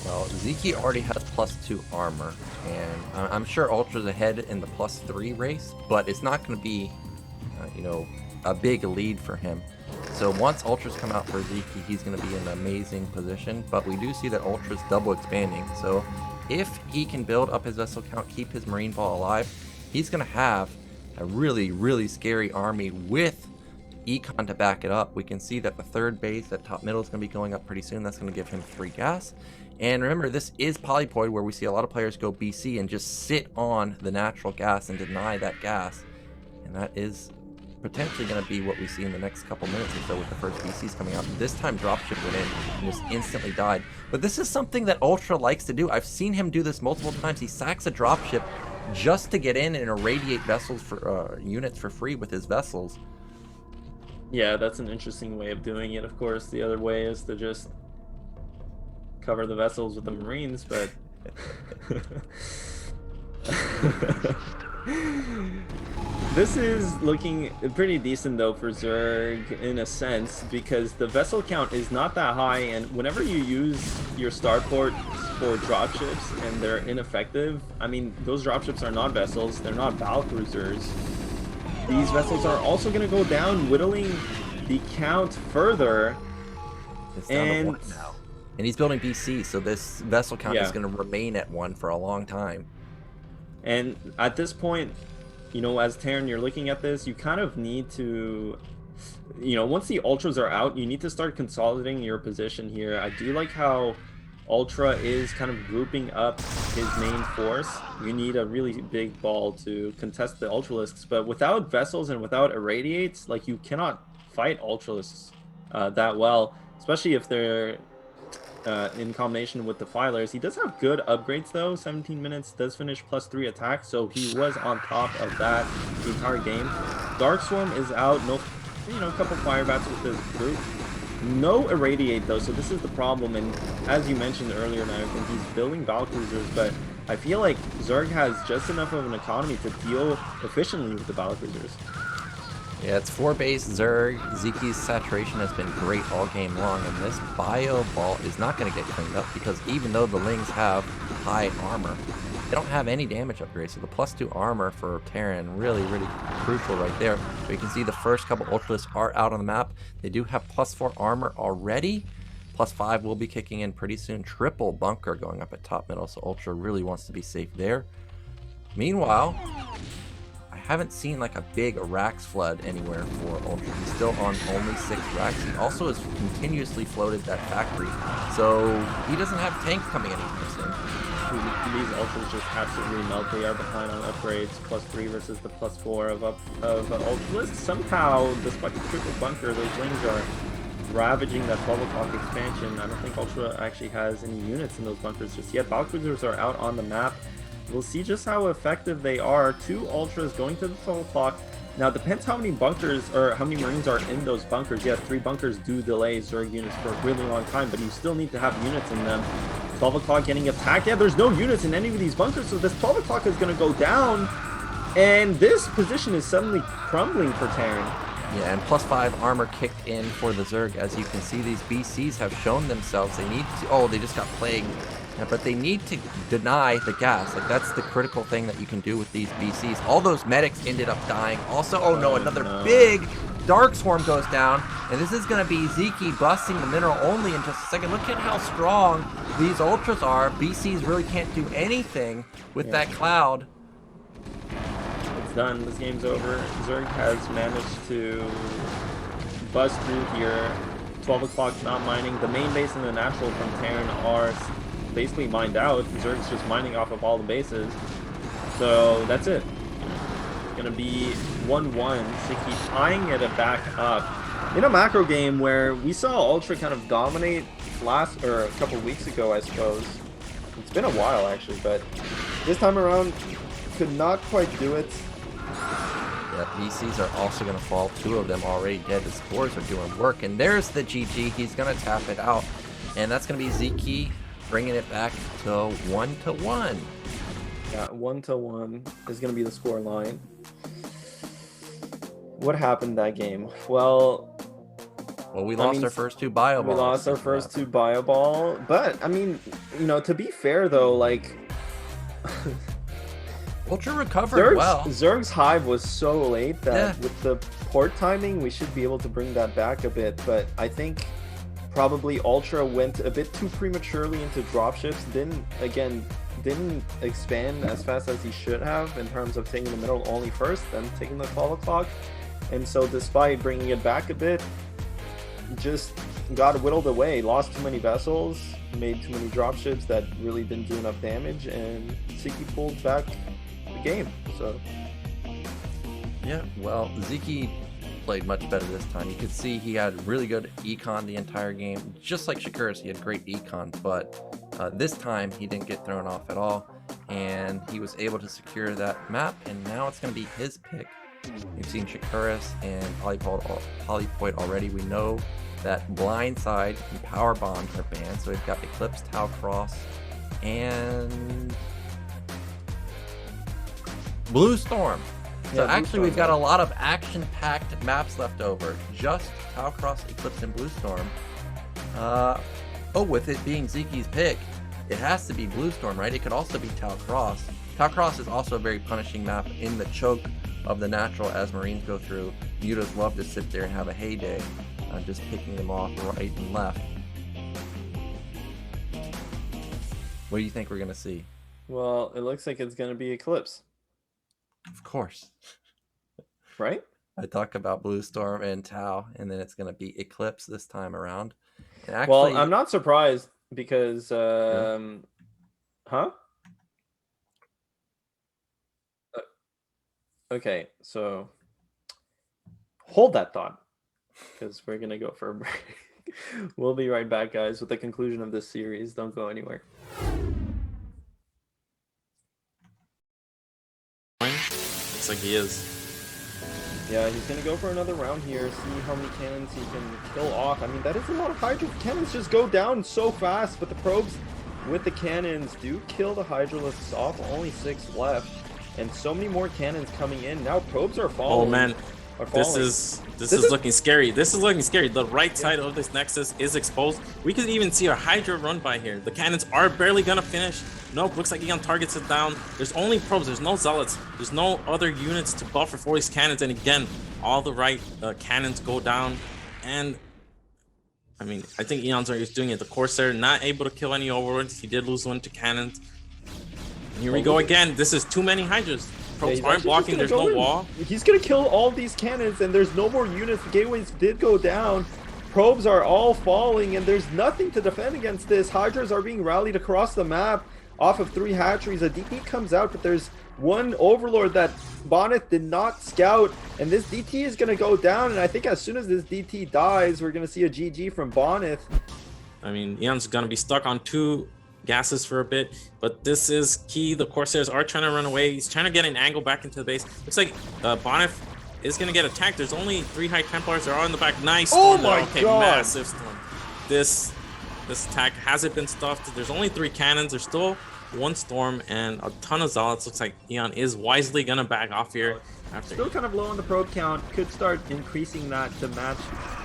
Well, Sziky already has +2 armor, and I'm sure Ultra's ahead in the +3 race, but it's not going to be, you know, a big lead for him. So once Ultra's come out for Sziky, he's going to be in an amazing position, but we do see that Ultra's double expanding. So if he can build up his vessel count, keep his Marine Ball alive, he's going to have a really, really scary army with Econ to back it up. We can see that the third base at top middle is going to be going up pretty soon. That's going to give him free gas. And remember, this is Polypoid, where we see a lot of players go BC and just sit on the natural gas and deny that gas. And that is potentially going to be what we see in the next couple minutes or so with the first BCs coming out. This time dropship went in and just instantly died. But this is something that Ultra likes to do. I've seen him do this multiple times. He sacks a dropship just to get in and irradiate vessels for units for free with his vessels. Yeah, that's an interesting way of doing it. Of course, the other way is to just cover the vessels with the Marines, but this is looking pretty decent though for Zerg in a sense, because the vessel count is not that high, and whenever you use your starports for dropships and they're ineffective, I mean, those dropships are not vessels, they're not battle cruisers. These vessels are also going to go down, whittling the count further. It's down to 1 now. And he's building BC, so this vessel count is going to remain at 1 for a long time. And at this point, you know, as Terran, you're looking at this, you kind of need to, you know, once the Ultras are out, you need to start consolidating your position here. I do like how Ultra is kind of grouping up his main force. You need a really big ball to contest the Ultralisks, but without vessels and without irradiates, like, you cannot fight Ultralisks that well, especially if they're in combination with the Filers. He does have good upgrades though. 17 minutes does finish +3 attack, so he was on top of that the entire game. Dark Swarm is out. No, you know, a couple fire bats with his group. No irradiate though, so this is the problem. And as you mentioned earlier, and I think he's building battlecruisers, but I feel like Zerg has just enough of an economy to deal efficiently with the battlecruisers. Yeah, it's 4 base Zerg. Sziky's saturation has been great all game long, and this bio ball is not going to get cleaned up because even though the Lings have high armor, they don't have any damage upgrades. So the +2 armor for Terran really, really crucial right there. So you can see the first couple Ultralisks are out on the map. They do have +4 armor already. +5 will be kicking in pretty soon. Triple bunker going up at top middle, so Ultra really wants to be safe there. Meanwhile, I haven't seen like a big Rax flood anywhere for Ultra. He's still on only 6 Rax. He also has continuously floated that factory, so he doesn't have tanks coming anytime soon. These Ultras just absolutely melt. They are behind on upgrades, +3 versus the +4 of Ultralisks. Somehow, despite the triple bunker, those Lings are ravaging that 12 o'clock expansion. I don't think Ultra actually has any units in those bunkers just yet. Battlecruisers are out on the map. we'll see just how effective they are. 2 Ultras going to the 12 o'clock. Now, it depends how many bunkers or how many Marines are in those bunkers. Yeah, 3 bunkers do delay Zerg units for a really long time, but you still need to have units in them. 12 o'clock getting attacked. Yeah, there's no units in any of these bunkers, so this 12 o'clock is going to go down. And this position is suddenly crumbling for Terran. Yeah, and +5 armor kicked in for the Zerg. As you can see, these BCs have shown themselves. They need to... Oh, they just got plagued. Yeah, but they need to deny the gas. Like, that's the critical thing that you can do with these BCs. All those medics ended up dying. Also, oh no, another big Dark Swarm goes down. And this is going to be Sziky busting the mineral only in just a second. Look at how strong these Ultras are. BCs really can't do anything with that cloud. It's done. This game's over. Zerg has managed to bust through here. 12 o'clock not mining. The main base and the natural from Terran are basically mined out. Zerg's just mining off of all the bases. So that's it. It's gonna be 1-1. Sziky tying it back up. In a macro game where we saw Ultra kind of dominate a couple weeks ago, I suppose. It's been a while actually, but this time around could not quite do it. Yeah, BCs are also going to fall. 2 of them already dead. The scores are doing work. And there's the GG. He's going to tap it out. And that's going to be Sziky bringing it back to 1-1. Yeah, 1-1 is going to be the score line. What happened that game? Well, we lost our first 2 bio balls. We lost our first 2 bio ball. But, I mean, you know, to be fair, though, like... Ultra recovered well. Zerg's hive was so late that with the port timing, we should be able to bring that back a bit. But I think probably Ultra went a bit too prematurely into dropships. Didn't expand as fast as he should have in terms of taking the middle only first, then taking the 12 o'clock. And so despite bringing it back a bit, just got whittled away. Lost too many vessels, made too many dropships that really didn't do enough damage, and Sziky pulled back game. So yeah, well, Sziky played much better this time. You could see he had really good econ the entire game, just like Shakuras. He had great econ, but this time he didn't get thrown off at all, and he was able to secure that map. And now it's going to be his pick. We've seen Shakuras and Polypoid already. We know that Blindside and Power Bombs are banned, so we've got Eclipse, Tau Cross, and Blue Storm. So actually we've got a lot of action-packed maps left over. Just Tau Cross, Eclipse, and Blue Storm. With it being Sziky's pick, it has to be Blue Storm, right? It could also be Tau Cross. Tau Cross is also a very punishing map in the choke of the natural as Marines go through. Mutas love to sit there and have a heyday, just picking them off right and left. What do you think we're going to see? Well, it looks like it's going to be Eclipse. Of course. Right? I talk about Blue Storm and Tau, and then it's going to be Eclipse this time around. And actually, well, I'm not surprised because... Okay, so hold that thought because we're going to go for a break. We'll be right back, guys, with the conclusion of this series. Don't go anywhere. Looks like he is. Yeah, he's gonna go for another round here, see how many cannons he can kill off. I mean, that is a lot of Hydra. Cannons just go down so fast, but the probes with the cannons do kill the Hydralisks off. Only 6 left, and so many more cannons coming in. Now probes are falling. Oh man, this is looking scary. This is looking scary. The right side of this Nexus is exposed. We could even see our Hydra run by here. The cannons are barely gonna finish. Nope, looks like Eon targets it down. There's only probes, there's no zealots, there's no other units to buffer for these cannons. And again, all the right cannons go down. And I mean, I think Eon Zerg is doing it. The Corsair not able to kill any overlords. He did lose one to cannons. And here we go again. This is too many Hydras. Probes aren't blocking, there's no wall. He's gonna kill all these cannons and there's no more units. The gateways did go down. Probes are all falling and there's nothing to defend against this. Hydras are being rallied across the map off of 3 hatcheries. A DT comes out, but there's one Overlord that Bonnet did not scout, and this DT is going to go down, and I think as soon as this DT dies, we're going to see a GG from Bonnet. I mean, Eon's going to be stuck on 2 gases for a bit, but this is key. The Corsairs are trying to run away. He's trying to get an angle back into the base. Looks like Bonif is going to get attacked. There's only 3 High Templars. They're all in the back. Nice storm. Oh my God. Massive storm. This attack hasn't been stuffed. There's only 3 cannons. There's still 1 storm and a ton of zealots. Looks like Eon is wisely going to back off here. Still kind of low on the probe count. Could start increasing that to match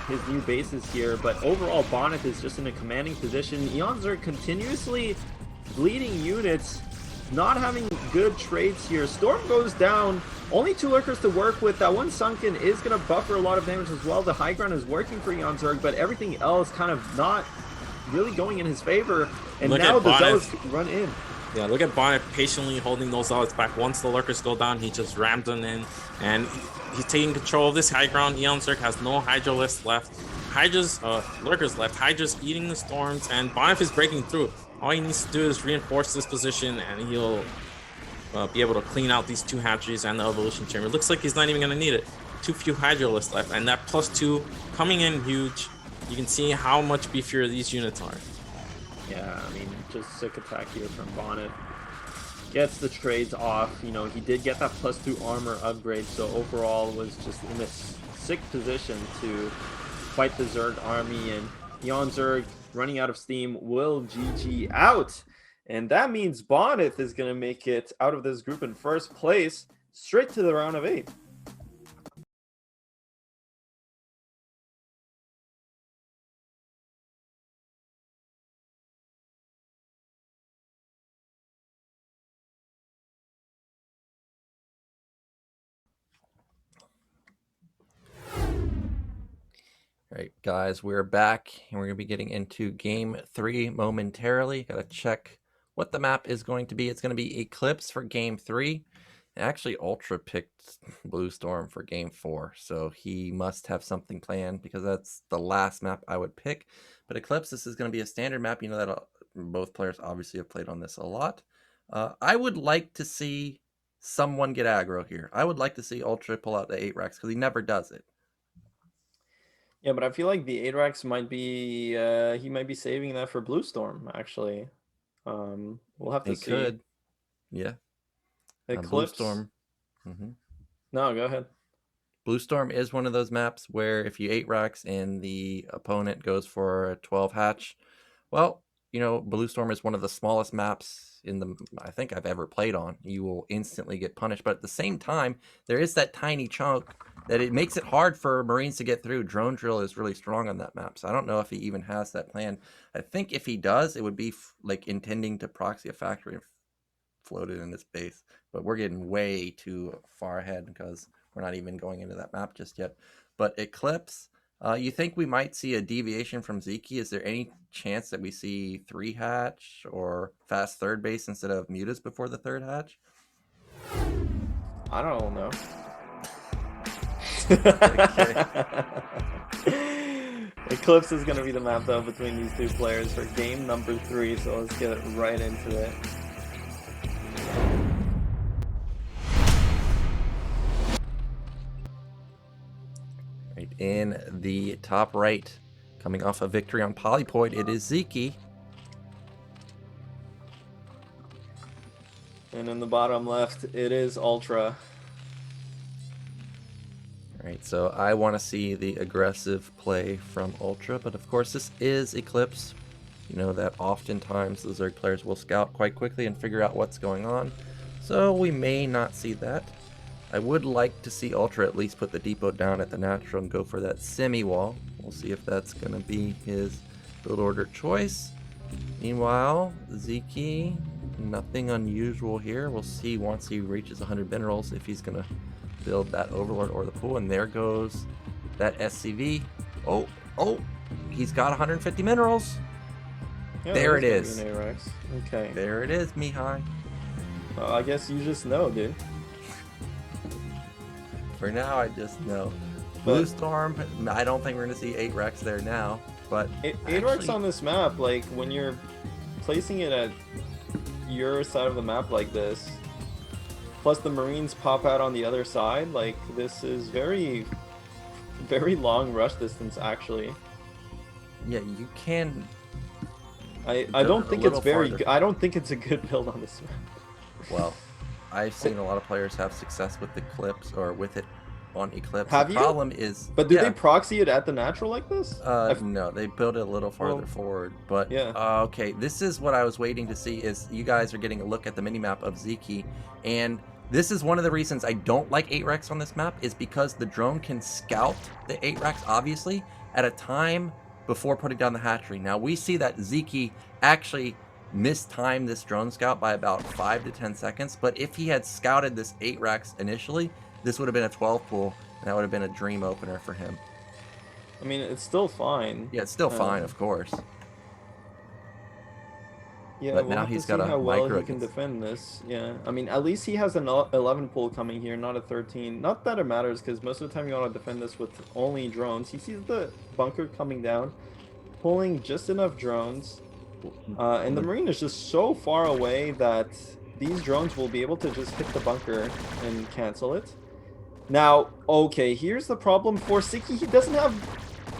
his new bases here, but overall Bonif is just in a commanding position. Eon Zerg continuously bleeding units, not having good trades here. Storm goes down, only 2 lurkers to work with. That one sunken is going to buffer a lot of damage as well. The high ground is working for Eon Zerg, but everything else kind of not really going in his favor. And now the zealots run in. Yeah, look at Bonnet patiently holding those zealots back. Once the lurkers go down, he just rammed them in, and he's taking control of this high ground. Eon Zerg has no Hydra list left. Lurkers left. Hydra's eating the storms, and Bonnet is breaking through. All he needs to do is reinforce this position, and he'll be able to clean out these 2 hatcheries and the evolution chamber. Looks like he's not even going to need it. Too few Hydra lists left, and that +2 coming in huge. You can see how much beefier these units are. Yeah, I mean, just sick attack here from Bonnet. Gets the trades off. You know, he did get that +2 armor upgrade, so overall was just in a sick position to fight the Zerg army, and Eon Zerg running out of steam will GG out. And that means Bonnet is going to make it out of this group in first place, straight to the round of 8. All right, guys, we're back, and we're going to be getting into Game 3 momentarily. Got to check what the map is going to be. It's going to be Eclipse for Game 3. Actually, Ultra picked Blue Storm for Game 4, so he must have something planned because that's the last map I would pick. But Eclipse, this is going to be a standard map. You know that both players obviously have played on this a lot. I would like to see someone get aggro here. I would like to see Ultra pull out the 8 racks because he never does it. Yeah, but I feel like the 8 racks might be he might be saving that for Blue Storm, actually. We'll have to see. Could. Yeah. Eclipse. Blue Storm. No, go ahead. Blue Storm is one of those maps where if you 8 racks and the opponent goes for a 12 hatch, well, you know, Blue Storm is one of the smallest maps I think I've ever played on. You will instantly get punished, but at the same time, there is that tiny chunk that it makes it hard for Marines to get through. Drone Drill is really strong on that map, so I don't know if he even has that plan. I think if he does, it would be like intending to proxy a factory and float it in its base, but we're getting way too far ahead because we're not even going into that map just yet. But Eclipse, you think we might see a deviation from Sziky? Is there any chance that we see 3 hatch or fast 3rd base instead of Mutas before the 3rd hatch? I don't know. Eclipse is going to be the map though between these 2 players for game number 3, so let's get right into it. Right in the top right, coming off a victory on Polypoid, it is Sziky. And in the bottom left, it is UltrA. Right, so I want to see the aggressive play from UltrA, but of course this is Eclipse. You know that oftentimes the Zerg players will scout quite quickly and figure out what's going on, so we may not see that. I would like to see UltrA at least put the depot down at the natural and go for that semi-wall. We'll see if that's going to be his build order choice. Meanwhile, Sziky, nothing unusual here. We'll see once he reaches 100 minerals if he's going to build that Overlord or the pool, and there goes that SCV. Oh, he's got 150 minerals. Yeah, there it is. Okay. There it is, Mihai. Well, I guess you just know, dude. For now, I just know. Blue Storm, I don't think we're going to see 8 Rex there now, but 8 Rex on this map, like, when you're placing it at your side of the map like this, plus the Marines pop out on the other side, like, this is very, very long rush distance, actually. Yeah, you can I don't think it's very good. I don't think it's a good build on this map. Well, I've seen a lot of players have success with Eclipse or with it on Eclipse. Have the you? problem is, But do they proxy it at the natural like this? No, they build it a little farther forward. But yeah. Okay, this is what I was waiting to see. Is you guys are getting a look at the minimap of Sziky, and this is one of the reasons I don't like 8-Rex on this map, is because the drone can scout the 8-Rex, obviously, at a time before putting down the hatchery. Now, we see that Sziky actually mistimed this drone scout by about 5 to 10 seconds, but if he had scouted this 8-Rex initially, this would have been a 12 pool, and that would have been a dream opener for him. I mean, it's still fine. Yeah, it's still fine, of course. Yeah, but we'll now have he's to got see a how well micro he can defend this. Yeah, I mean, at least he has an 11 pool coming here, not a 13. Not that it matters, because most of the time you want to defend this with only drones. He sees the bunker coming down, pulling just enough drones, and the Marine is just so far away that these drones will be able to just hit the bunker and cancel it. Now, okay, here's the problem for Sziky. He doesn't have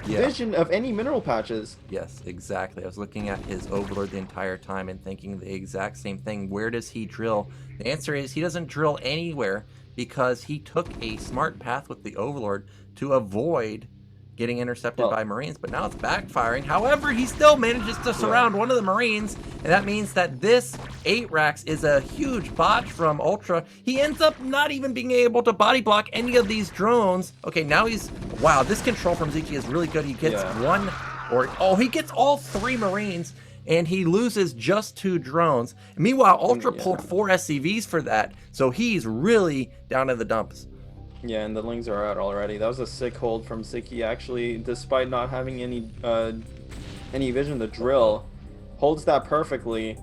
vision of any mineral patches. Yes, exactly. I was looking at his Overlord the entire time and thinking the exact same thing. Where does he drill? The answer is he doesn't drill anywhere because he took a smart path with the Overlord to avoid getting intercepted by Marines, but now it's backfiring. However, he still manages to surround one of the Marines, and that means that this 8-Rex is a huge botch from UltrA. He ends up not even being able to body block any of these drones. Okay, now he's... Wow, this control from Sziky is really good. He gets one... he gets all 3 Marines, and he loses just 2 drones. Meanwhile, UltrA pulled 4 SCVs for that, so he's really down in the dumps. Yeah, and the Lings are out already. That was a sick hold from Sziky, actually, despite not having any vision. The drill holds that perfectly.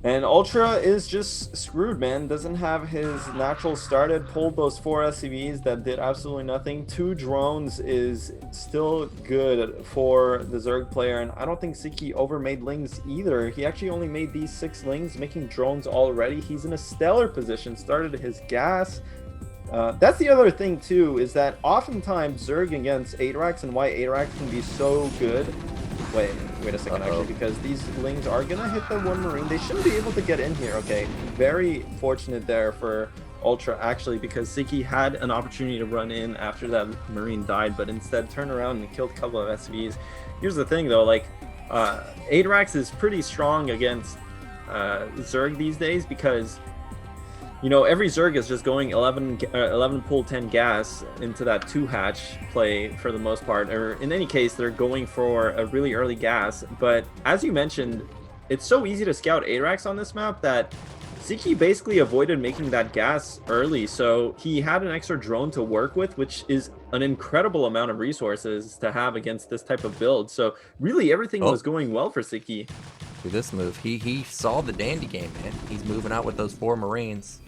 And UltrA is just screwed, man. Doesn't have his natural started, pulled those 4 SCVs that did absolutely nothing. 2 drones is still good for the Zerg player, and I don't think Sziky overmade Lings either. He actually only made these 6 Lings, making drones already. He's in a stellar position, started his gas. That's the other thing too, is that oftentimes Zerg against 8-Rex, and why 8-Rex can be so good. Wait a second, actually, because these Lings are gonna hit the 1 Marine. They shouldn't be able to get in here. Okay, very fortunate there for UltrA, actually, because Sziky had an opportunity to run in after that Marine died, but instead turned around and killed a couple of SCVs. Here's the thing though, like 8-Rex is pretty strong against Zerg these days, because you know, every Zerg is just going 11 pool 10 gas into that 2 hatch play for the most part, or in any case they're going for a really early gas. But as you mentioned, it's so easy to scout 8-Rex on this map that Sziky basically avoided making that gas early, so he had an extra drone to work with, which is an incredible amount of resources to have against this type of build. So really everything was going well for Sziky. This move, he saw the dandy game, man. He's moving out with those 4 Marines.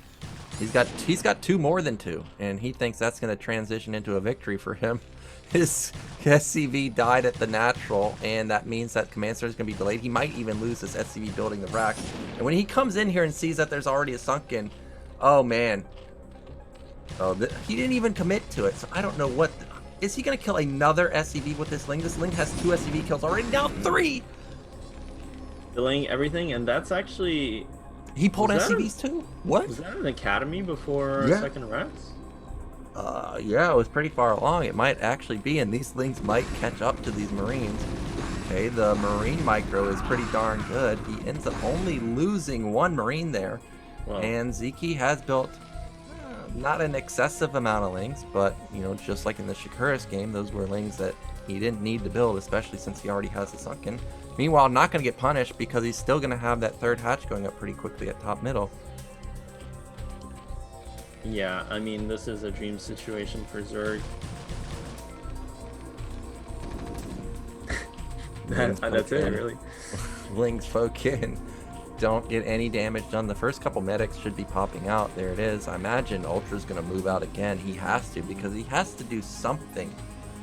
He's got 2 more than 2, and he thinks that's going to transition into a victory for him. His SCV died at the natural, and that means that Command Center is going to be delayed. He might even lose this SCV building the rack. And when he comes in here and sees that there's already a sunken, oh man. Oh, he didn't even commit to it, so I don't know what... Is he going to kill another SCV with this Ling? This Ling has 2 SCV kills already, now 3! Delaying everything, and that's actually... He pulled SCVs too? What? Was that an academy before second Rex? Yeah, it was pretty far along. It might actually be, and these Lings might catch up to these Marines. Okay, the Marine micro is pretty darn good. He ends up only losing 1 Marine there. Wow. And Sziky has built not an excessive amount of Lings, but, you know, just like in the Shakuris game, those were Lings that he didn't need to build, especially since he already has the Sunken. Meanwhile, not going to get punished because he's still going to have that 3rd hatch going up pretty quickly at top middle. Yeah, I mean, this is a dream situation for Zerg. That's it, really. Lings poke in. Don't get any damage done. The first couple medics should be popping out. There it is. I imagine UltrA's going to move out again. He has to, because he has to do something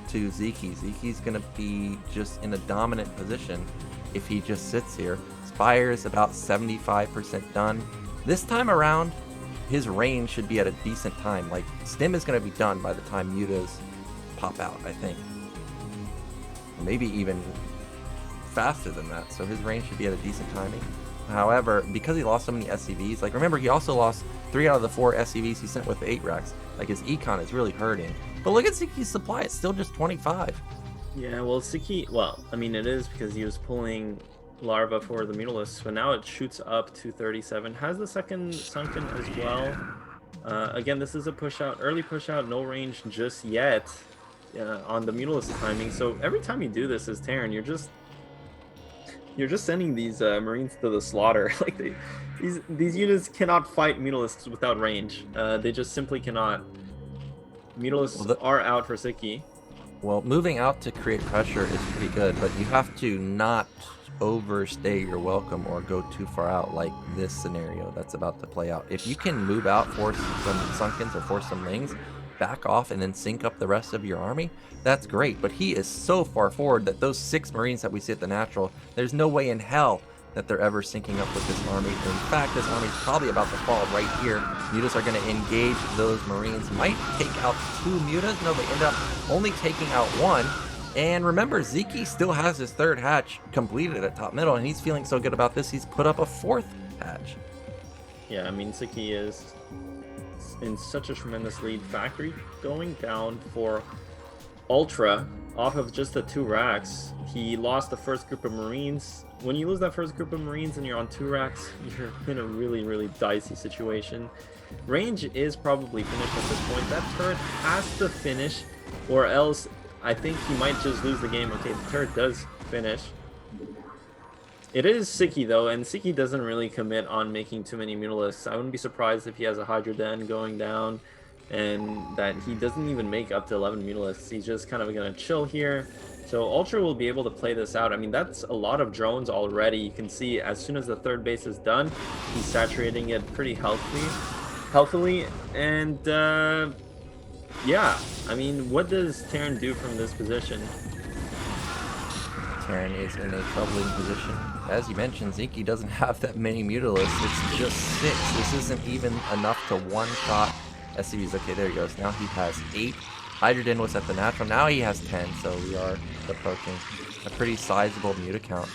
to Sziky. Zeke's going to be just in a dominant position if he just sits here. Spire is about 75% done. This time around, his range should be at a decent time. Like, Stim is going to be done by the time Mutas pop out, I think. Maybe even faster than that, so his range should be at a decent timing. However, because he lost so many SCVs, like remember he also lost 3 out of the 4 SCVs he sent with the 8 racks. Like his econ is really hurting. But look at Sziky's supply, it's still just 25. Yeah, well, Sziky, well, I mean, it is because he was pulling larva for the mutalisks, but now it shoots up to 37. Has the second sunken as well. Again, this is a push out, early push out, no range just yet on the mutalisk timing. So every time you do this as Terran, you're just sending these Marines to the slaughter. Like these units cannot fight mutalisks without range. They just simply cannot. Mutalisks are out for Sziky. Well, moving out to create pressure is pretty good, but you have to not overstay your welcome or go too far out like this scenario that's about to play out. If you can move out, force some sunkens or force some lings, back off and then sync up the rest of your army, that's great. But he is so far forward that those 6 Marines that we see at the natural, there's no way in hell that they're ever syncing up with this army. In fact, this army is probably about to fall right here. Mutas are going to engage those Marines. Might take out 2 Mutas. No, they end up only taking out 1. And remember, Sziky still has his 3rd hatch completed at top middle, and he's feeling so good about this, he's put up a 4th hatch. Yeah, I mean, Sziky is in such a tremendous lead. Factory going down for UltrA off of just the 2 racks. He lost the first group of Marines. When you lose that first group of Marines and you're on 2 racks, you're in a really, really dicey situation. Range is probably finished at this point. That turret has to finish, or else I think he might just lose the game. Okay, the turret does finish. It is Sziky though, and Sziky doesn't really commit on making too many mutalisks. I wouldn't be surprised if he has a Hydra Den going down and that he doesn't even make up to 11 mutalisks. He's just kind of going to chill here. So UltrA will be able to play this out. I mean, that's a lot of drones already. You can see as soon as the 3rd base is done, he's saturating it pretty healthily. And yeah, I mean, what does Terran do from this position? Terran is in a troubling position. As you mentioned, Sziky doesn't have that many mutalisks. It's just 6. This isn't even enough to one-shot SCVs. Okay, there he goes. Now he has 8. Hydrogen was at the natural. Now he has 10, so we are approaching a pretty sizable muta count.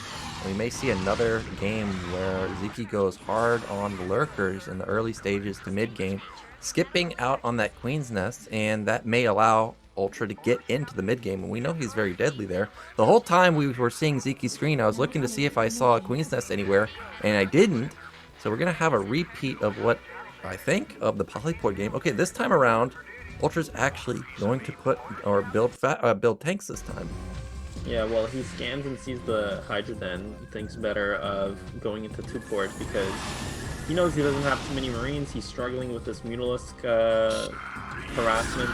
We may see another game where Sziky goes hard on the lurkers in the early stages to mid-game, skipping out on that Queen's Nest, and that may allow UltrA to get into the mid-game, and we know he's very deadly there. The whole time we were seeing Zyky's screen, I was looking to see if I saw a Queen's Nest anywhere, and I didn't. So we're going to have a repeat of what I think of the Polypod game. Okay, this time around, UltrA's actually going to put or build tanks this time. Yeah, well, he scans and sees the Hydra Den, thinks better of going into 2 port because he knows he doesn't have too many Marines. He's struggling with this mutalisk harassment.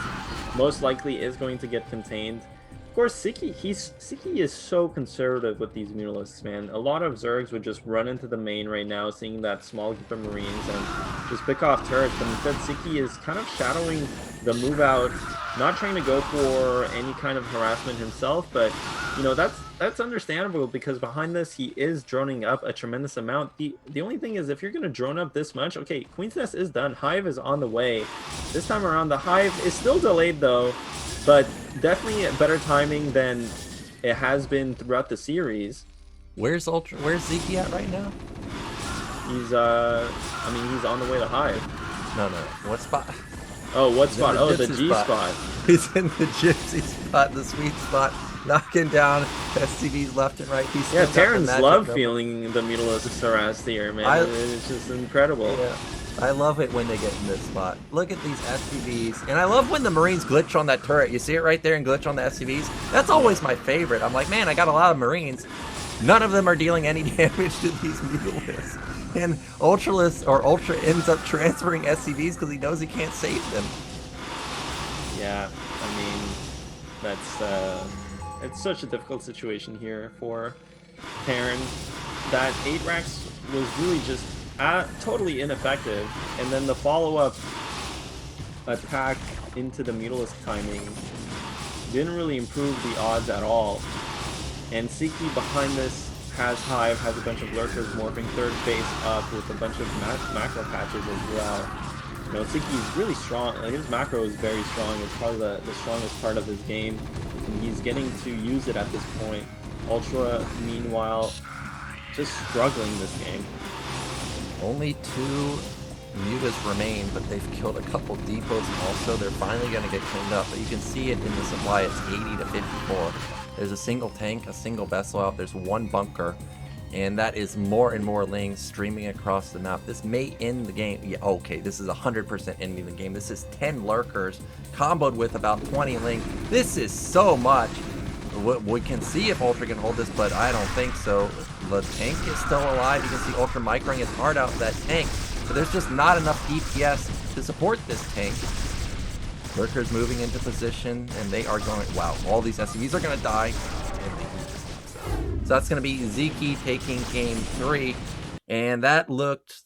Most likely is going to get contained. Of course, Sziky is so conservative with these mutalisks, man. A lot of Zergs would just run into the main right now, seeing that small group of Marines, and just pick off turrets. But instead, Sziky is kind of shadowing the move out, not trying to go for any kind of harassment himself. But you know, that's understandable because behind this, he is droning up a tremendous amount. The only thing is, if you're going to drone up this much, okay, Queen's Nest is done. Hive is on the way. This time around, the Hive is still delayed though. But definitely better timing than it has been throughout the series. Where's Sziky at right now? He's I mean, he's on the way to Hive. No. What spot? Oh, what spot? Oh, the G spot. He's in the gypsy spot, the sweet spot, knocking down SCVs left and right. Yeah, Terrans love feeling the mutalisks harassed here, man. It's just incredible. Yeah. I love it when they get in this spot. Look at these SCVs. And I love when the Marines glitch on that turret. You see it right there and glitch on the SCVs? That's always my favorite. I'm like, man, I got a lot of Marines. None of them are dealing any damage to these mutalisks. And UltrA ends up transferring SCVs because he knows he can't save them. Yeah, I mean, that's it's such a difficult situation here for Terran. That 8 racks was really just totally ineffective, and then the follow-up attack into the mutalisk timing didn't really improve the odds at all. And Sziky behind this has Hive, has a bunch of lurkers morphing 3rd base up with a bunch of macro patches as well. You know, Sziky is really strong. His macro is very strong. It's probably the strongest part of his game, and he's getting to use it at this point. Ultra, meanwhile, just struggling this game. Only 2 Mutas remain, but they've killed a couple depots also. They're finally going to get cleaned up, but you can see it in the supply. It's 80 to 54. There's a single tank, a single vessel out. There's 1 bunker, and that is more and more lings streaming across the map. This may end the game. Yeah, okay, this is 100% ending the game. This is 10 lurkers comboed with about 20 lings. This is so much. We can see if Ultra can hold this, but I don't think so. The tank is still alive. You can see Ultra microing his heart out of that tank, but there's just not enough DPS to support this tank. Lurkers moving into position, and they are going, wow, all these SCVs are going to die. So that's going to be Sziky taking game 3, and that looked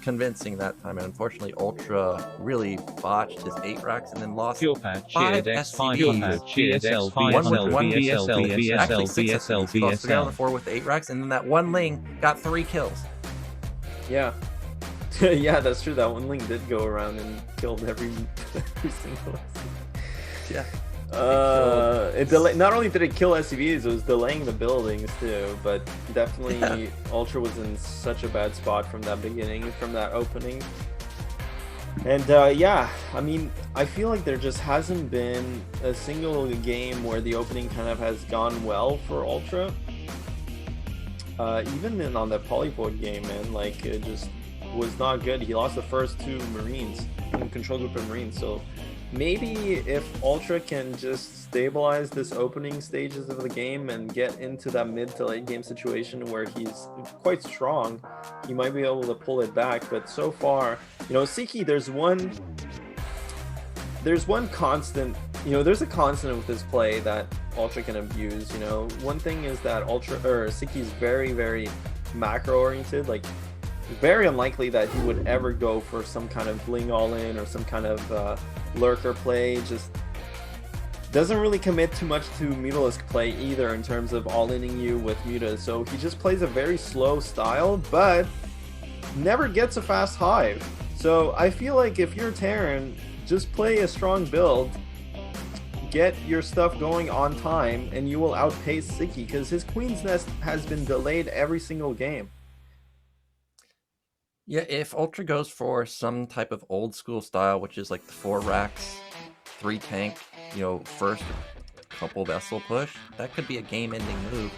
convincing that time, and unfortunately Ultra really botched his 8 racks and then lost 5 SCVs. Actually 6 SCVs. He lost 3 out of the 4 with 8 racks, and then that 1 ling got 3 kills. Yeah. Yeah, that's true. That 1 ling did go around and killed every single SCV. Yeah. Not only did it kill SCVs, it was delaying the buildings too, but definitely Ultra was in such a bad spot from that beginning, from that opening. And yeah, I mean, I feel like there just hasn't been a single game where the opening kind of has gone well for Ultra. Even on that Polypod game, man, like, it just was not good. He lost the first 2 Marines, control group of Marines, so maybe if Ultra can just stabilize this opening stages of the game and get into that mid to late game situation where he's quite strong, he might be able to pull it back. But so far, you know, Sziky, there's one constant, you know, there's a constant with this play that Ultra can abuse. You know, one thing is that Sziky is very, very macro oriented. Like, very unlikely that he would ever go for some kind of bling all in or some kind of lurker play. Just doesn't really commit too much to mutalisk play either in terms of all-inning you with mutas. So he just plays a very slow style, but never gets a fast hive. So I feel like if you're Terran, just play a strong build, get your stuff going on time, and you will outpace Sziky, because his Queen's Nest has been delayed every single game. Yeah, if Ultra goes for some type of old school style, which is like the 4 racks, 3 tank, you know, first couple vessel push, that could be a game-ending move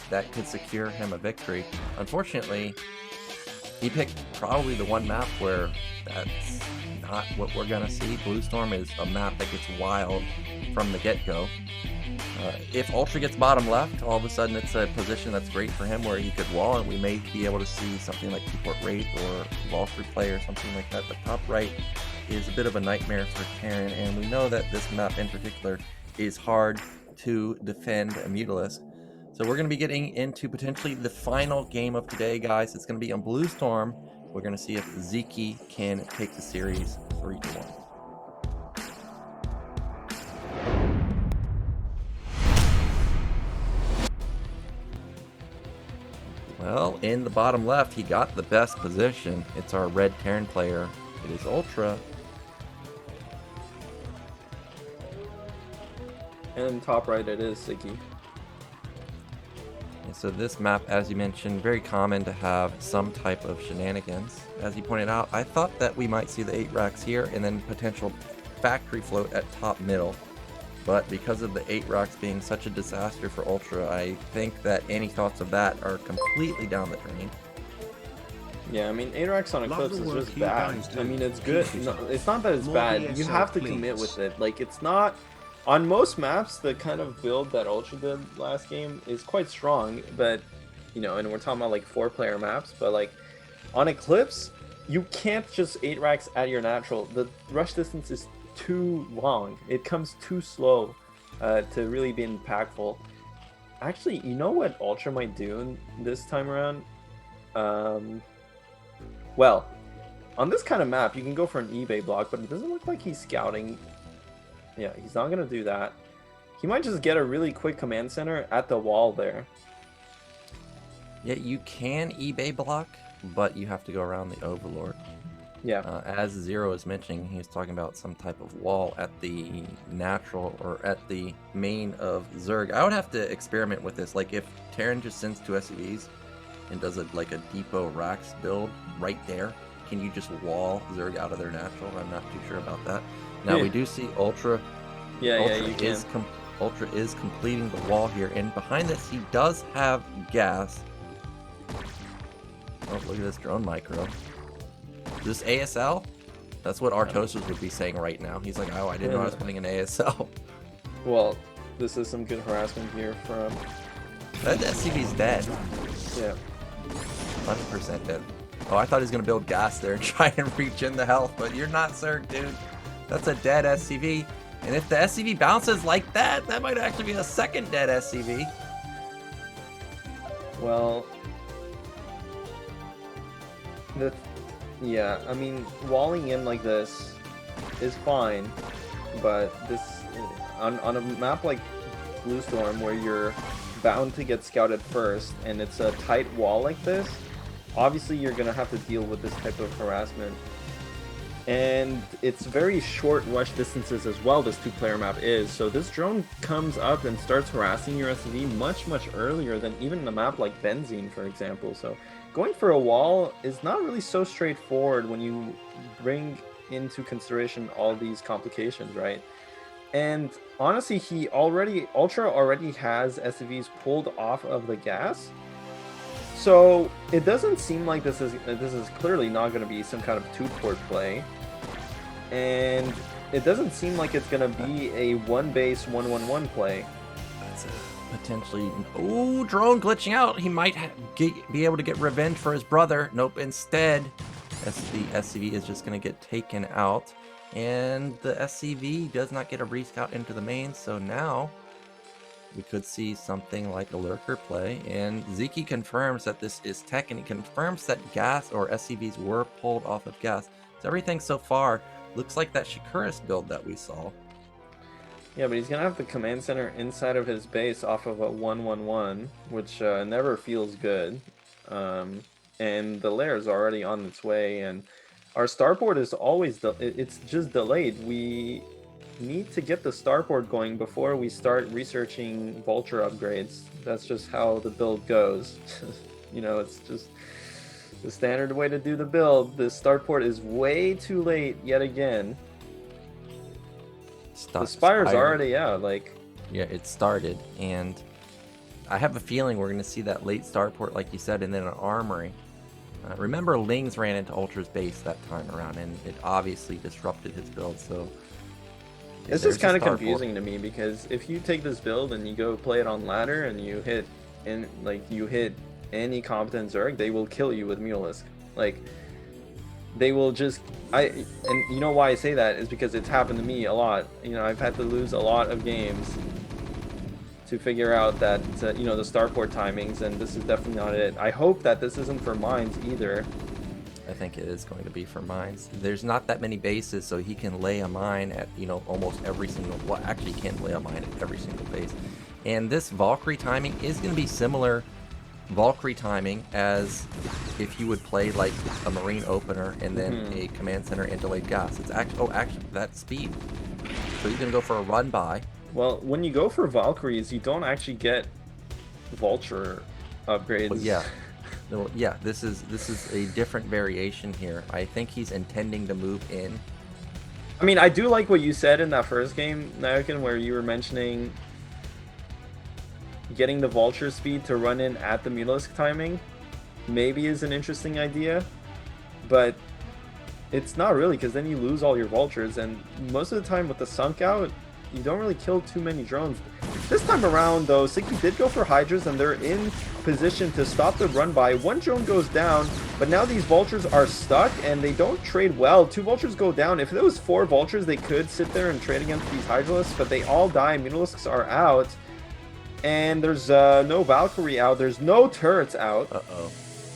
that could secure him a victory. Unfortunately, he picked probably the one map where that's not what we're gonna see. Bluestorm is a map that gets wild from the get-go. If Ultra gets bottom left, all of a sudden it's a position that's great for him where he could wall, and we may be able to see something like Seaport Wraith or wall free play or something like that. But top right is a bit of a nightmare for Terran, and we know that this map in particular is hard to defend a mutalisk. So we're going to be getting into potentially the final game of today, guys. It's going to be on Bluestorm. We're going to see if Sziky can take the series 3-1. Well, in the bottom left, he got the best position. It's our red Terran player. It is Ultra. And top right, it is Sziky. And so this map, as you mentioned, very common to have some type of shenanigans. As you pointed out, I thought that we might see the 8 racks here and then potential factory float at top middle. But because of the 8 racks being such a disaster for Ultra, I think that any thoughts of that are completely down the drain. Yeah, I mean, 8 racks on Eclipse is just bad. I mean, it's good. No, it's not that it's bad. You have to commit with it. Like, it's not... On most maps, the kind of build that Ultra did last game is quite strong, but, you know, and we're talking about, like, 4-player maps, but, like, on Eclipse, you can't just 8 racks at your natural. The rush distance is too long. It comes too slow to really be impactful. Actually, you know what Ultra might do this time around? Well, on this kind of map, you can go for an eBay block, but it doesn't look like he's scouting. Yeah, he's not going to do that. He might just get a really quick command center at the wall there. Yeah, you can eBay block, but you have to go around the Overlord. Yeah. As Zero is mentioning, he's talking about some type of wall at the natural or at the main of Zerg. I would have to experiment with this. Like if Terran just sends 2 SCVs and does like a depot Rax build right there, can you just wall Zerg out of their natural? I'm not too sure about that. Now we do see Ultra. Yeah, you can. Ultra is completing the wall here, and behind this he does have gas. Oh, look at this drone micro. Is this ASL? That's what Artosis would be saying right now. He's like, oh, I didn't know I was playing an ASL. Well, this is some good harassment here from... That SCV's dead. Yeah. 100% dead. Oh, I thought he was going to build gas there and try and reach in the health, but you're not, sir, dude. That's a dead SCV. And if the SCV bounces like that, that might actually be a second dead SCV. Well... Yeah, I mean, walling in like this is fine, but this on a map like Blue Storm where you're bound to get scouted first and it's a tight wall like this, obviously you're gonna have to deal with this type of harassment. And it's very short rush distances as well, this 2-player map is, so this drone comes up and starts harassing your SCV much earlier than even a map like Benzene, for example. So going for a wall is not really so straightforward when you bring into consideration all these complications, right? And honestly, UltrA already has SCVs pulled off of the gas. So it doesn't seem like this is clearly not going to be some kind of 2-port play, and it doesn't seem like it's going to be a 1-base 1-1-1 play. That's a potentially... Ooh, drone glitching out. He might be able to get revenge for his brother. Nope, instead, the SCV is just going to get taken out, and the SCV does not get a rescout into the main, so now... we could see something like a lurker play, and Sziky confirms that this is tech, and he confirms that gas or SCVs were pulled off of gas. So everything so far looks like that Shakuris build that we saw. Yeah, but he's gonna have the command center inside of his base off of a 1-1-1, which never feels good. And the lair is already on its way, and our starport is always it's just delayed. We need to get the starport going before we start researching vulture upgrades. That's just how the build goes. You know, it's just the standard way to do the build. The starport is way too late yet again. The Spire's already out, like... Yeah, it started, and I have a feeling we're going to see that late starport, like you said, and then an armory. Remember, Lings ran into Ultra's base that time around, and it obviously disrupted his build, so... This is kind of confusing to me, because if you take this build and you go play it on ladder and you hit any competent Zerg, they will kill you with mutalisk. Like, they will just... and you know why I say that is because it's happened to me a lot. You know, I've had to lose a lot of games to figure out that, you know, the starport timings, and this is definitely not it. I hope that this isn't for mines either. I think it is going to be for mines. There's not that many bases, so he can lay a mine at, you know, almost every single... Well, actually, he can't lay a mine at every single base. And this Valkyrie timing is going to be similar Valkyrie timing as if you would play like a Marine opener and then a command center and delayed gas. It's actually... Oh, actually, that's speed. So he's going to go for a run by. Well, when you go for Valkyries, you don't actually get vulture upgrades. Well, yeah. No, yeah, this is a different variation here. I think he's intending to move in. I mean, I do like what you said in that first game, Naokin, where you were mentioning getting the vulture speed to run in at the mutalisk timing maybe is an interesting idea, but it's not really, because then you lose all your vultures, and most of the time with the sunk out, you don't really kill too many drones. This time around, though, Sziky did go for Hydras, and they're in position to stop the run by. One drone goes down, but now these vultures are stuck, and they don't trade well. 2 vultures go down. If there was 4 vultures, they could sit there and trade against these Hydralisks, but they all die. Mutalisks are out, and there's no Valkyrie out. There's no turrets out. Uh-oh.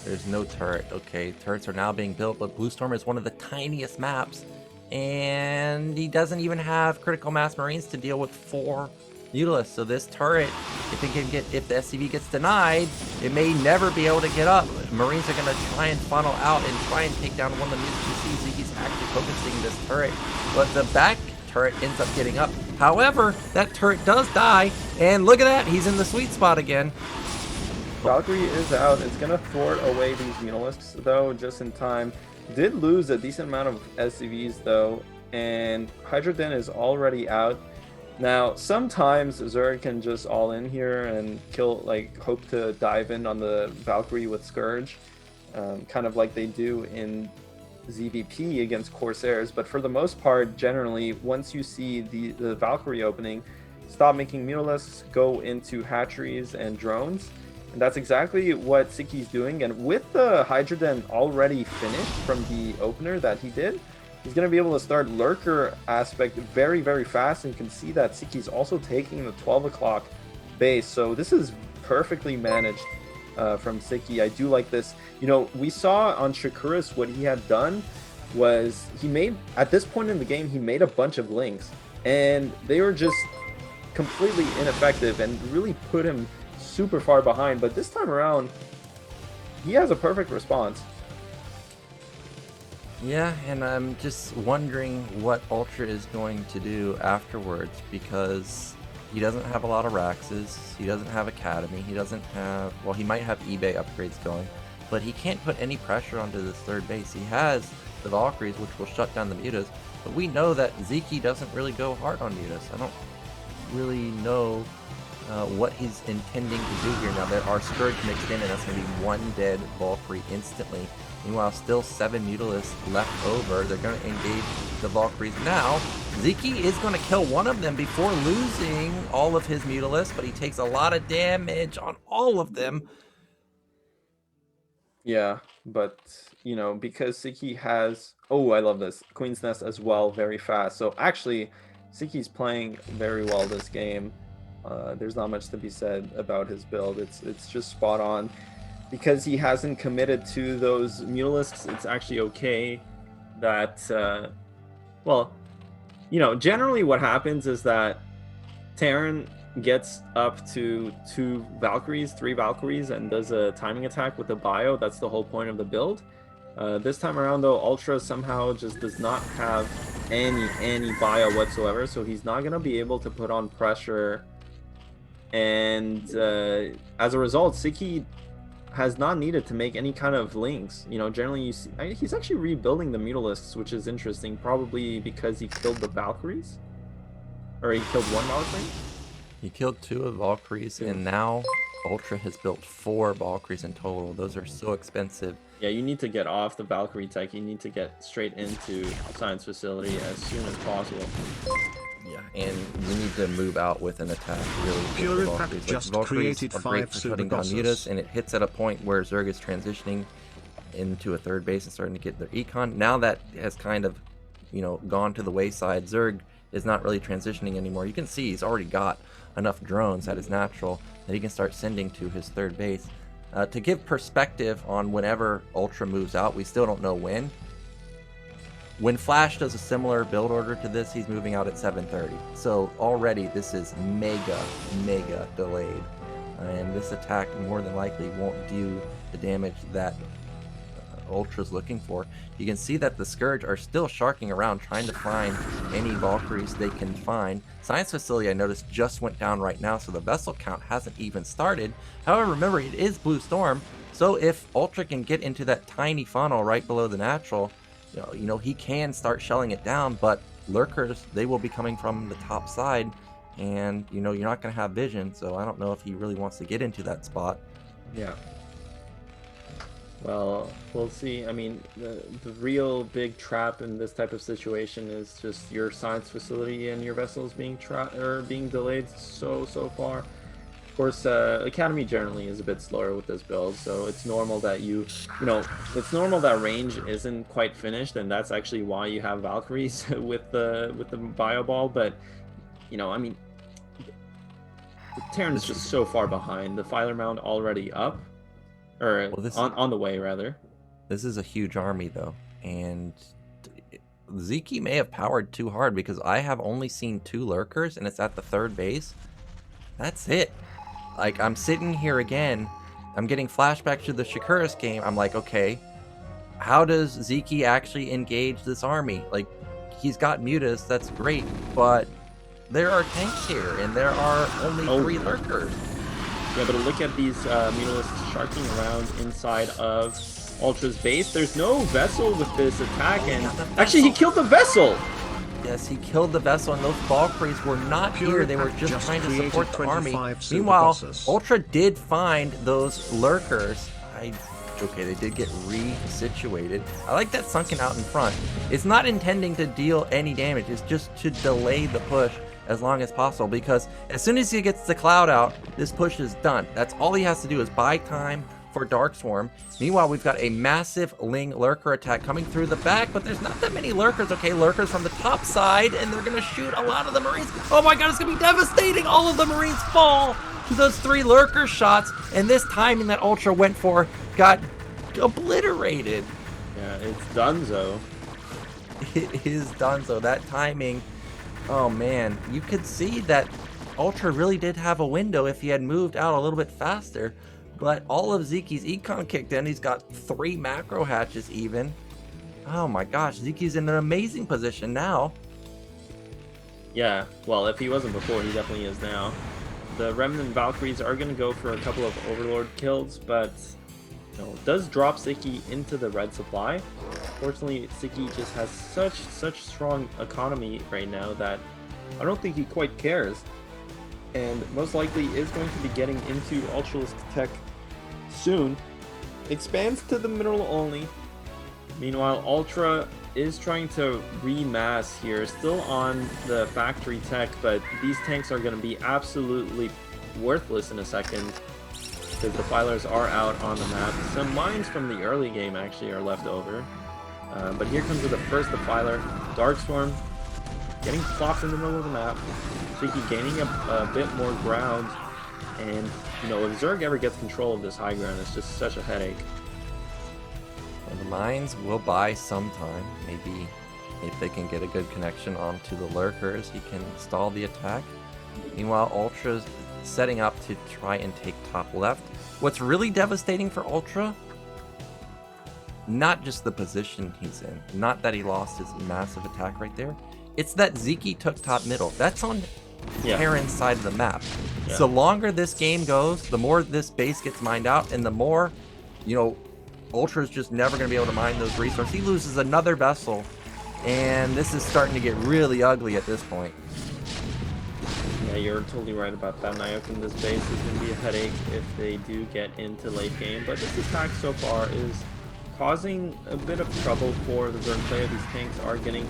There's no turret. Okay, turrets are now being built, but Blue Storm is one of the tiniest maps, and he doesn't even have critical mass Marines to deal with 4 Mutas. So this turret, if the SCV gets denied, it may never be able to get up. Marines are going to try and funnel out and try and take down one of the Mutas. You see Sziky's focusing this turret, but the back turret ends up getting up. However, that turret does die, and look at that, he's in the sweet spot again. Valkyrie is out. It's going to thwart away these Mutalisks, though, just in time. Did lose a decent amount of SCVs, though, and Hydra Den is already out. Now, sometimes Zerg can just all in here and kill, like, hope to dive in on the Valkyrie with Scourge, kind of like they do in ZVP against Corsairs. But for the most part, generally, once you see the Valkyrie opening, stop making Mutalisks, go into hatcheries and drones. And that's exactly what Sziky's doing. And with the Hydra Den already finished from the opener that he did, he's going to be able to start Lurker aspect very, very fast. And you can see that Sziky's also taking the 12 o'clock base. So this is perfectly managed from Sziky. I do like this. You know, we saw on Shakuris what he had done was he made, at this point in the game, he made a bunch of links. And they were just completely ineffective and really put him super far behind. But this time around, he has a perfect response. Yeah, and I'm just wondering what Ultra is going to do afterwards, because he doesn't have a lot of Raxes, he doesn't have Academy, he doesn't have, well, he might have eBay upgrades going, but he can't put any pressure onto this third base. He has the Valkyries, which will shut down the Mutas, but we know that Sziky doesn't really go hard on Mutas. I don't really know what he's intending to do here. Now, there are Scourge mixed in, and that's going to be one dead Valkyrie instantly. Meanwhile, still 7 Mutalisks left over. They're going to engage the Valkyries now. Sziky is going to kill one of them before losing all of his Mutalisks, but he takes a lot of damage on all of them. Yeah, but, you know, because Sziky has... Oh, I love this. Queen's Nest as well, very fast. So, actually, Sziky's playing very well this game. There's not much to be said about his build. It's just spot on. Because he hasn't committed to those Mutalisks, it's actually okay that, well, you know, generally what happens is that Terran gets up to 2 Valkyries, 3 Valkyries, and does a timing attack with the bio. That's the whole point of the build. This time around, though, Ultra somehow just does not have any bio whatsoever, so he's not going to be able to put on pressure. And as a result, Sziky has not needed to make any kind of links. You know, generally you see he's actually rebuilding the Mutalisks, which is interesting, probably because he killed the Valkyries, or he killed 1 Valkyrie. He killed 2 of Valkyries, and now Ultra has built 4 Valkyries in total. Those are so expensive. Yeah, you need to get off the Valkyrie tech. You need to get straight into Science Facility as soon as possible. Yeah, and you need to move out with an attack, really. Pure with the Impact Valkyries. just Valkyries created are 5 great for shutting down Super Mutas, and it hits at a point where Zerg is transitioning into a third base and starting to get their econ. Now that has kind of, you know, gone to the wayside. Zerg is not really transitioning anymore. You can see he's already got enough drones at his natural that he can start sending to his third base. To give perspective on whenever Ultra moves out, we still don't know when. When Flash does a similar build order to this, he's moving out at 7:30. So already this is mega delayed. And this attack more than likely won't do the damage that Ultra's looking for. You can see that the Scourge are still sharking around trying to find any Valkyries they can find. Science Facility, I noticed, just went down right now, so the vessel count hasn't even started. However, remember, it is Blue Storm, so if Ultra can get into that tiny funnel right below the natural, you know, he can start shelling it down, but Lurkers, they will be coming from the top side, and, you know, you're not going to have vision, so I don't know if he really wants to get into that spot. Yeah. Well, we'll see. I mean, the real big trap in this type of situation is just your Science Facility and your vessels being being delayed so far. Of course, Academy generally is a bit slower with this build, so it's normal that it's normal that range isn't quite finished, and that's actually why you have Valkyries with the bio ball. But, you know, I mean, the Terran is just so far behind. The Filer Mound already up. Or well, on the way, rather. This is a huge army, though, and Sziky may have powered too hard, because I have only seen 2 Lurkers, and it's at the third base. That's it. Like, I'm sitting here again, I'm getting flashbacks to the Shakuris game. I'm like, okay, how does Sziky actually engage this army? Like, he's got Mutas, that's great, but there are tanks here, and there are only 3 lurkers. Yeah, but look at these mutalisks sharking around inside of Ultra's base. There's no vessel with this attack, and actually he killed the vessel! Yes, he killed the vessel, and those Valkyries were not here. They were just trying to support the army. Meanwhile, Ultra did find those lurkers. Okay, they did get resituated. I like that sunken out in front. It's not intending to deal any damage. It's just to delay the push as long as possible, because as soon as he gets the cloud out, this push is done. That's all he has to do, is buy time for Dark Swarm. Meanwhile, we've got a massive Ling lurker attack coming through the back, but there's not that many lurkers. Okay, lurkers from the top side, and they're gonna shoot a lot of the Marines. Oh my god, it's gonna be devastating! All of the Marines fall to those 3 lurker shots, and this timing that Ultra went for got obliterated. Yeah, it's donezo. It is donezo. That timing, oh man, you could see that Ultra really did have a window if he had moved out a little bit faster, but all of Sziky's econ kicked in. He's got 3 macro hatches even. Oh my gosh, Sziky's in an amazing position now. Yeah, well, if he wasn't before, he definitely is now. The Remnant Valkyries are going to go for a couple of Overlord kills, but it does drop Sziky into the red supply. Fortunately, Sziky just has such strong economy right now that I don't think he quite cares, and most likely is going to be getting into Ultralisk tech soon. Expands to the mineral only. Meanwhile, Ultra is trying to remass here, still on the factory tech, but these tanks are going to be absolutely worthless in a second, because the filers are out on the map. Some mines from the early game actually are left over. But here comes the first defiler. Dark Swarm getting plopped in the middle of the map. Sziky gaining a bit more ground. And, if Zerg ever gets control of this high ground, it's just such a headache. Well, the mines will buy some time. Maybe if they can get a good connection onto the lurkers, he can stall the attack. Meanwhile, Ultra's setting up to try and take top left. What's really devastating for Ultra, not just the position he's in, not that he lost his massive attack right there, it's that Sziky took top middle. That's on Terran's side of the map. Yeah. So the longer this game goes, the more this base gets mined out, and the more, Ultra's just never going to be able to mine those resources. He loses another vessel, and this is starting to get really ugly at this point. Yeah, you're totally right about that. Nyoke in this base is going to be a headache if they do get into late game, but this attack so far is causing a bit of trouble for the Zerg player. These tanks are getting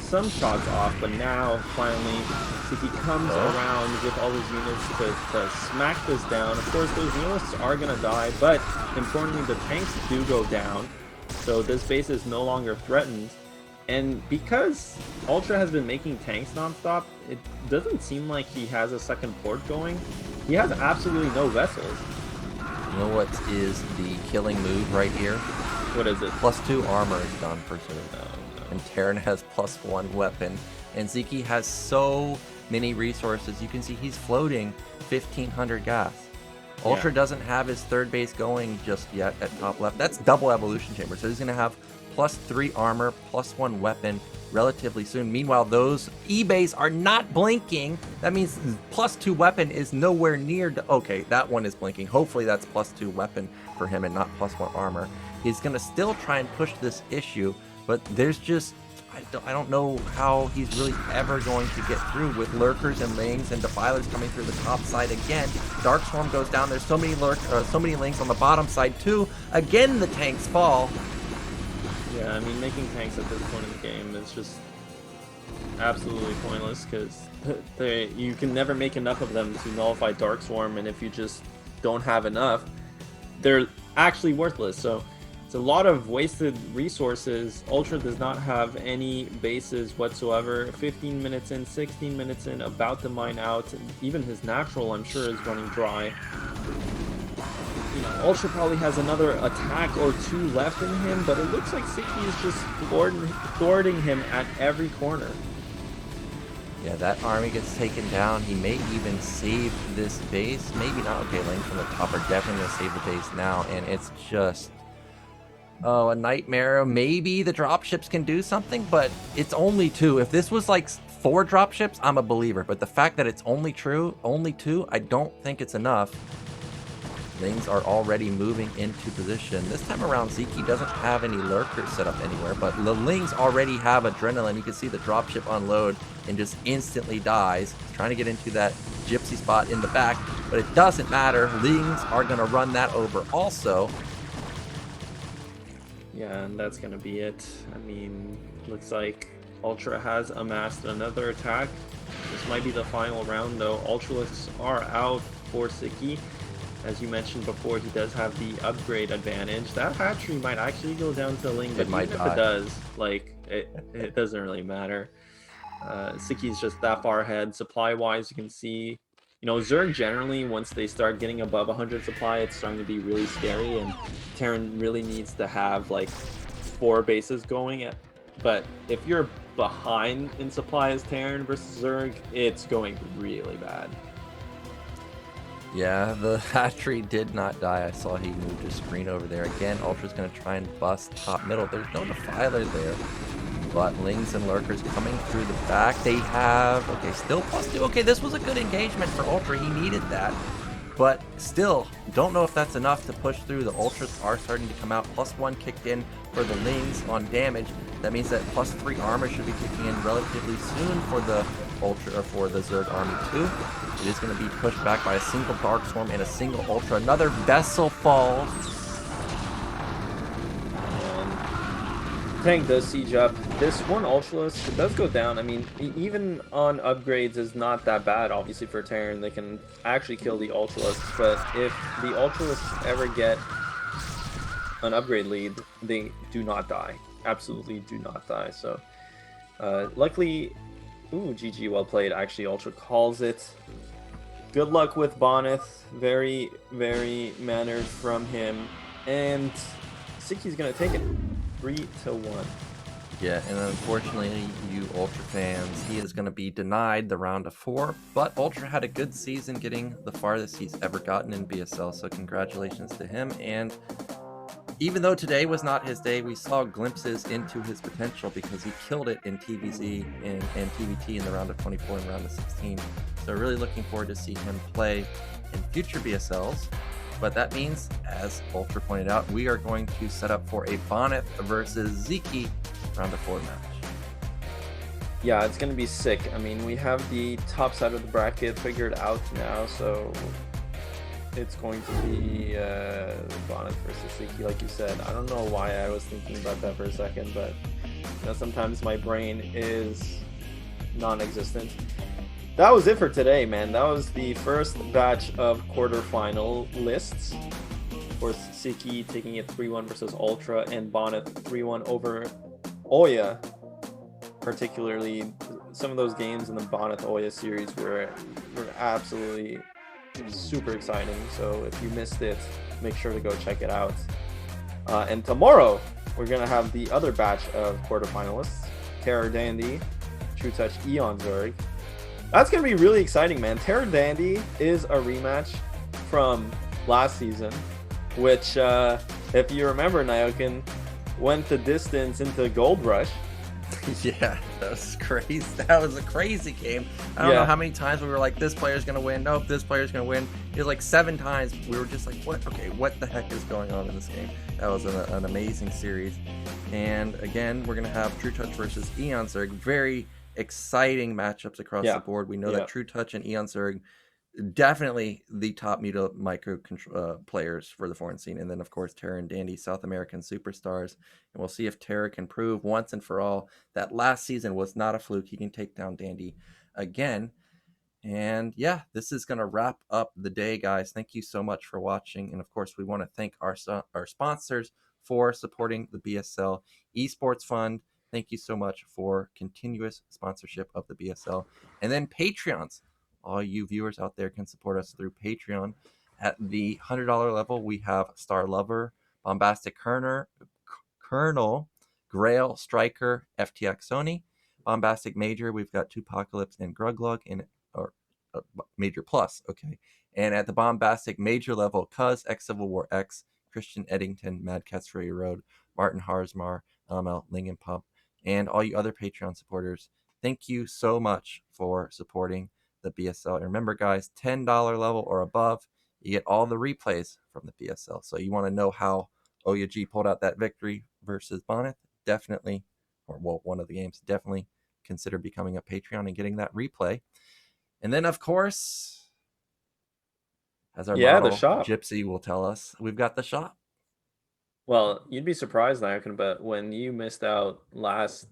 some shots off, but now finally Sziky comes around with all his units to smack this down. Of course, those units are going to die, but importantly, the tanks do go down, so this base is no longer threatened. And because Ultra has been making tanks nonstop, it doesn't seem like he has a second port going. He has absolutely no vessels. You know what is the killing move right here? What is it? +2 armor is done for Zerg. And Terran has +1 weapon. And Sziky has so many resources. You can see he's floating 1,500 gas. Ultra doesn't have his third base going just yet at top left. That's double evolution chamber. So he's going to have +3 armor, +1 weapon relatively soon. Meanwhile, those E-base are not blinking. That means +2 weapon is nowhere near. Okay, that one is blinking. Hopefully that's +2 weapon for him and not +1 armor. He's going to still try and push this issue, but there's just, I don't know how he's really ever going to get through with lurkers and lings and defilers coming through the top side again. Dark Swarm goes down. There's so many lings on the bottom side too. Again, the tanks fall. Yeah, I mean, making tanks at this point in the game is just absolutely pointless, because you can never make enough of them to nullify Dark Swarm, and if you just don't have enough, they're actually worthless. So it's a lot of wasted resources. Ultra does not have any bases whatsoever. 15 minutes in, 16 minutes in, about to mine out. Even his natural, I'm sure, is running dry. Ultra probably has another attack or 2 left in him, but it looks like Sziky is just thwarting him at every corner. Yeah, that army gets taken down. He may even save this base. Maybe not. Okay, lings from the top are definitely going to save the base now, and it's just Oh, a Nightmare. Maybe the dropships can do something, but it's only 2. If this was like 4 dropships, I'm a believer. But the fact that it's only 2, I don't think it's enough. Things are already moving into position. This time around, Sziky doesn't have any lurkers set up anywhere, but the Lings already have adrenaline. You can see the dropship unload and just instantly dies. He's trying to get into that gypsy spot in the back, but it doesn't matter. Lings are going to run that over also. Yeah, and that's gonna be it. I mean, looks like UltrA has amassed another attack. This might be the final round though. Ultralisks are out for Sziky. As you mentioned before, he does have the upgrade advantage. That hatchery might actually go down to Ling, but even if it does, like, it doesn't really matter. Sziky's just that far ahead. Supply-wise, you can see, you know, Zerg generally, once they start getting above 100 supply, it's starting to be really scary, and Terran really needs to have, like, 4 bases going. But if you're behind in supply as Terran versus Zerg, it's going really bad. Yeah, the hatchery did not die. I saw he moved his screen over there. Again, Ultra's going to try and bust top middle. There's no defiler there. But Lings and Lurkers coming through the back. They have, okay, still +2. Okay, this was a good engagement for Ultra. He needed that. But still, don't know if that's enough to push through. The Ultras are starting to come out. +1 kicked in for the Lings on damage. That means that +3 armor should be kicking in relatively soon for the Ultra, or for the Zerg army too. It is going to be pushed back by a single Dark Swarm and a single Ultra. Another Vessel falls. Tank does siege up. This one Ultralisk does go down. I mean, even on upgrades is not that bad, obviously, for Terran. They can actually kill the Ultralisks, but if the Ultralisks ever get an upgrade lead, they do not die. Absolutely do not die. So, luckily, ooh, GG, well played. Actually, Ultra calls it. Good luck with Boneth. Very, very mannered from him. And Sziky's going to take it. 3-1. Yeah, and unfortunately, you Ultra fans, he is going to be denied the round of 4, but Ultra had a good season, getting the farthest he's ever gotten in BSL, so congratulations to him. And even though today was not his day, we saw glimpses into his potential because he killed it in TVZ and TVT in the round of 24 and round of 16. So really looking forward to see him play in future BSLs. But that means, as Ultra pointed out, we are going to set up for a Boneth versus Sziky round of 4 match. Yeah, it's going to be sick. I mean, we have the top side of the bracket figured out now, so it's going to be Boneth versus Sziky, like you said. I don't know why I was thinking about that for a second, but you know, sometimes my brain is non-existent. That was it for today, man. That was the first batch of quarterfinal lists. Of course, Sziky taking it 3-1 versus Ultra, and Boneth 3-1 over Oya. Particularly, some of those games in the Boneth Oya series were absolutely super exciting. So if you missed it, make sure to go check it out. And tomorrow, we're going to have the other batch of quarterfinalists. Terror Dandy, True Touch Eon Zerg. That's going to be really exciting, man. Terror Dandy is a rematch from last season, which, if you remember, Nyokin, went the distance into Gold Rush. Yeah, that was crazy. That was a crazy game. I don't know how many times we were like, this player's going to win. Nope, this player's going to win. It was like 7 times. We were just like, what? Okay, what the heck is going on in this game? That was an amazing series. And again, we're going to have True Touch versus Eon Zerg. Very exciting matchups across the board. We know that True Touch and Eon Zerg, definitely the top Muta micro players for the foreign scene. And then, of course, Terra and Dandy, South American superstars. And we'll see if Terra can prove once and for all that last season was not a fluke. He can take down Dandy again. And yeah, this is going to wrap up the day, guys. Thank you so much for watching. And of course, we want to thank our sponsors for supporting the BSL Esports Fund. Thank you so much for continuous sponsorship of the BSL. And then Patreons. All you viewers out there can support us through Patreon. At the $100 level, we have Star Lover, Bombastic Colonel, Grail, Striker, FTX Sony. Bombastic Major, we've got Tupacalypse and Gruglug, or Major Plus, okay. And at the Bombastic Major level, Cuz, X Civil War X, Christian Eddington, Mad Cats Fury Road, Martin Harzmar, LML, Lingen Pump, and all you other Patreon supporters. Thank you so much for supporting the BSL. And remember, guys, $10 level or above, you get all the replays from the BSL. So you want to know how Oya pulled out that victory versus Bonnet? Definitely, or well, one of the games, definitely consider becoming a Patreon and getting that replay. And then, of course, as our Yeah, the model, shop. Gypsy will tell us, we've got the shop. Well, you'd be surprised, Nayakan, but when you missed out last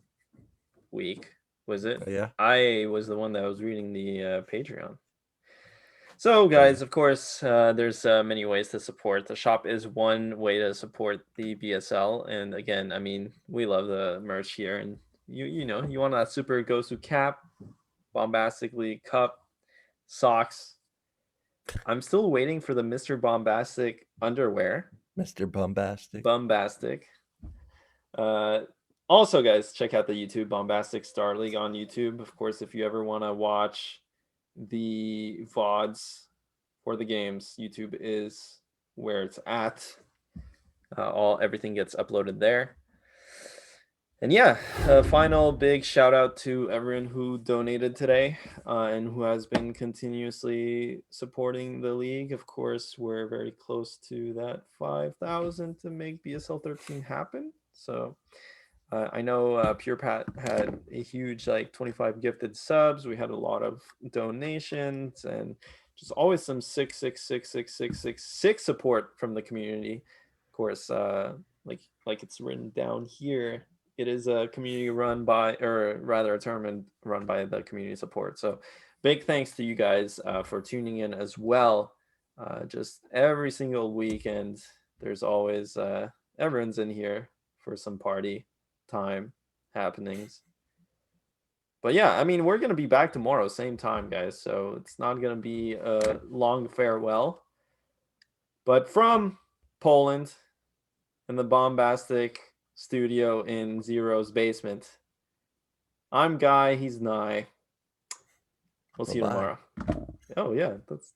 week, was it? Oh, yeah. I was the one that was reading the Patreon. So, guys, of course, there's many ways to support. The shop is one way to support the BSL. And again, I mean, we love the merch here. And you know, you want that Super Gosu cap, Bombastic League cup, socks. I'm still waiting for the Mr. Bombastic underwear. Mr. Bombastic. Bombastic. Also, guys, check out the YouTube Bombastic Starleague on YouTube. Of course, if you ever want to watch the VODs for the games, YouTube is where it's at. Everything gets uploaded there. And yeah, a final big shout out to everyone who donated today and who has been continuously supporting the league. Of course, we're very close to that 5,000 to make BSL 13 happen. So I know Pure Pat had a huge 25 gifted subs. We had a lot of donations and just always some 6666666 support from the community. Of course, like it's written down here. It is a community run by, or rather a tournament run by the community support. So big thanks to you guys for tuning in as well. Just every single weekend, there's always, everyone's in here for some party time happenings. But yeah, I mean, we're going to be back tomorrow, same time, guys. So it's not going to be a long farewell. But from Poland and the Bombastic studio in Zero's basement, I'm Guy, he's Nye. We'll see you tomorrow. Oh yeah, that's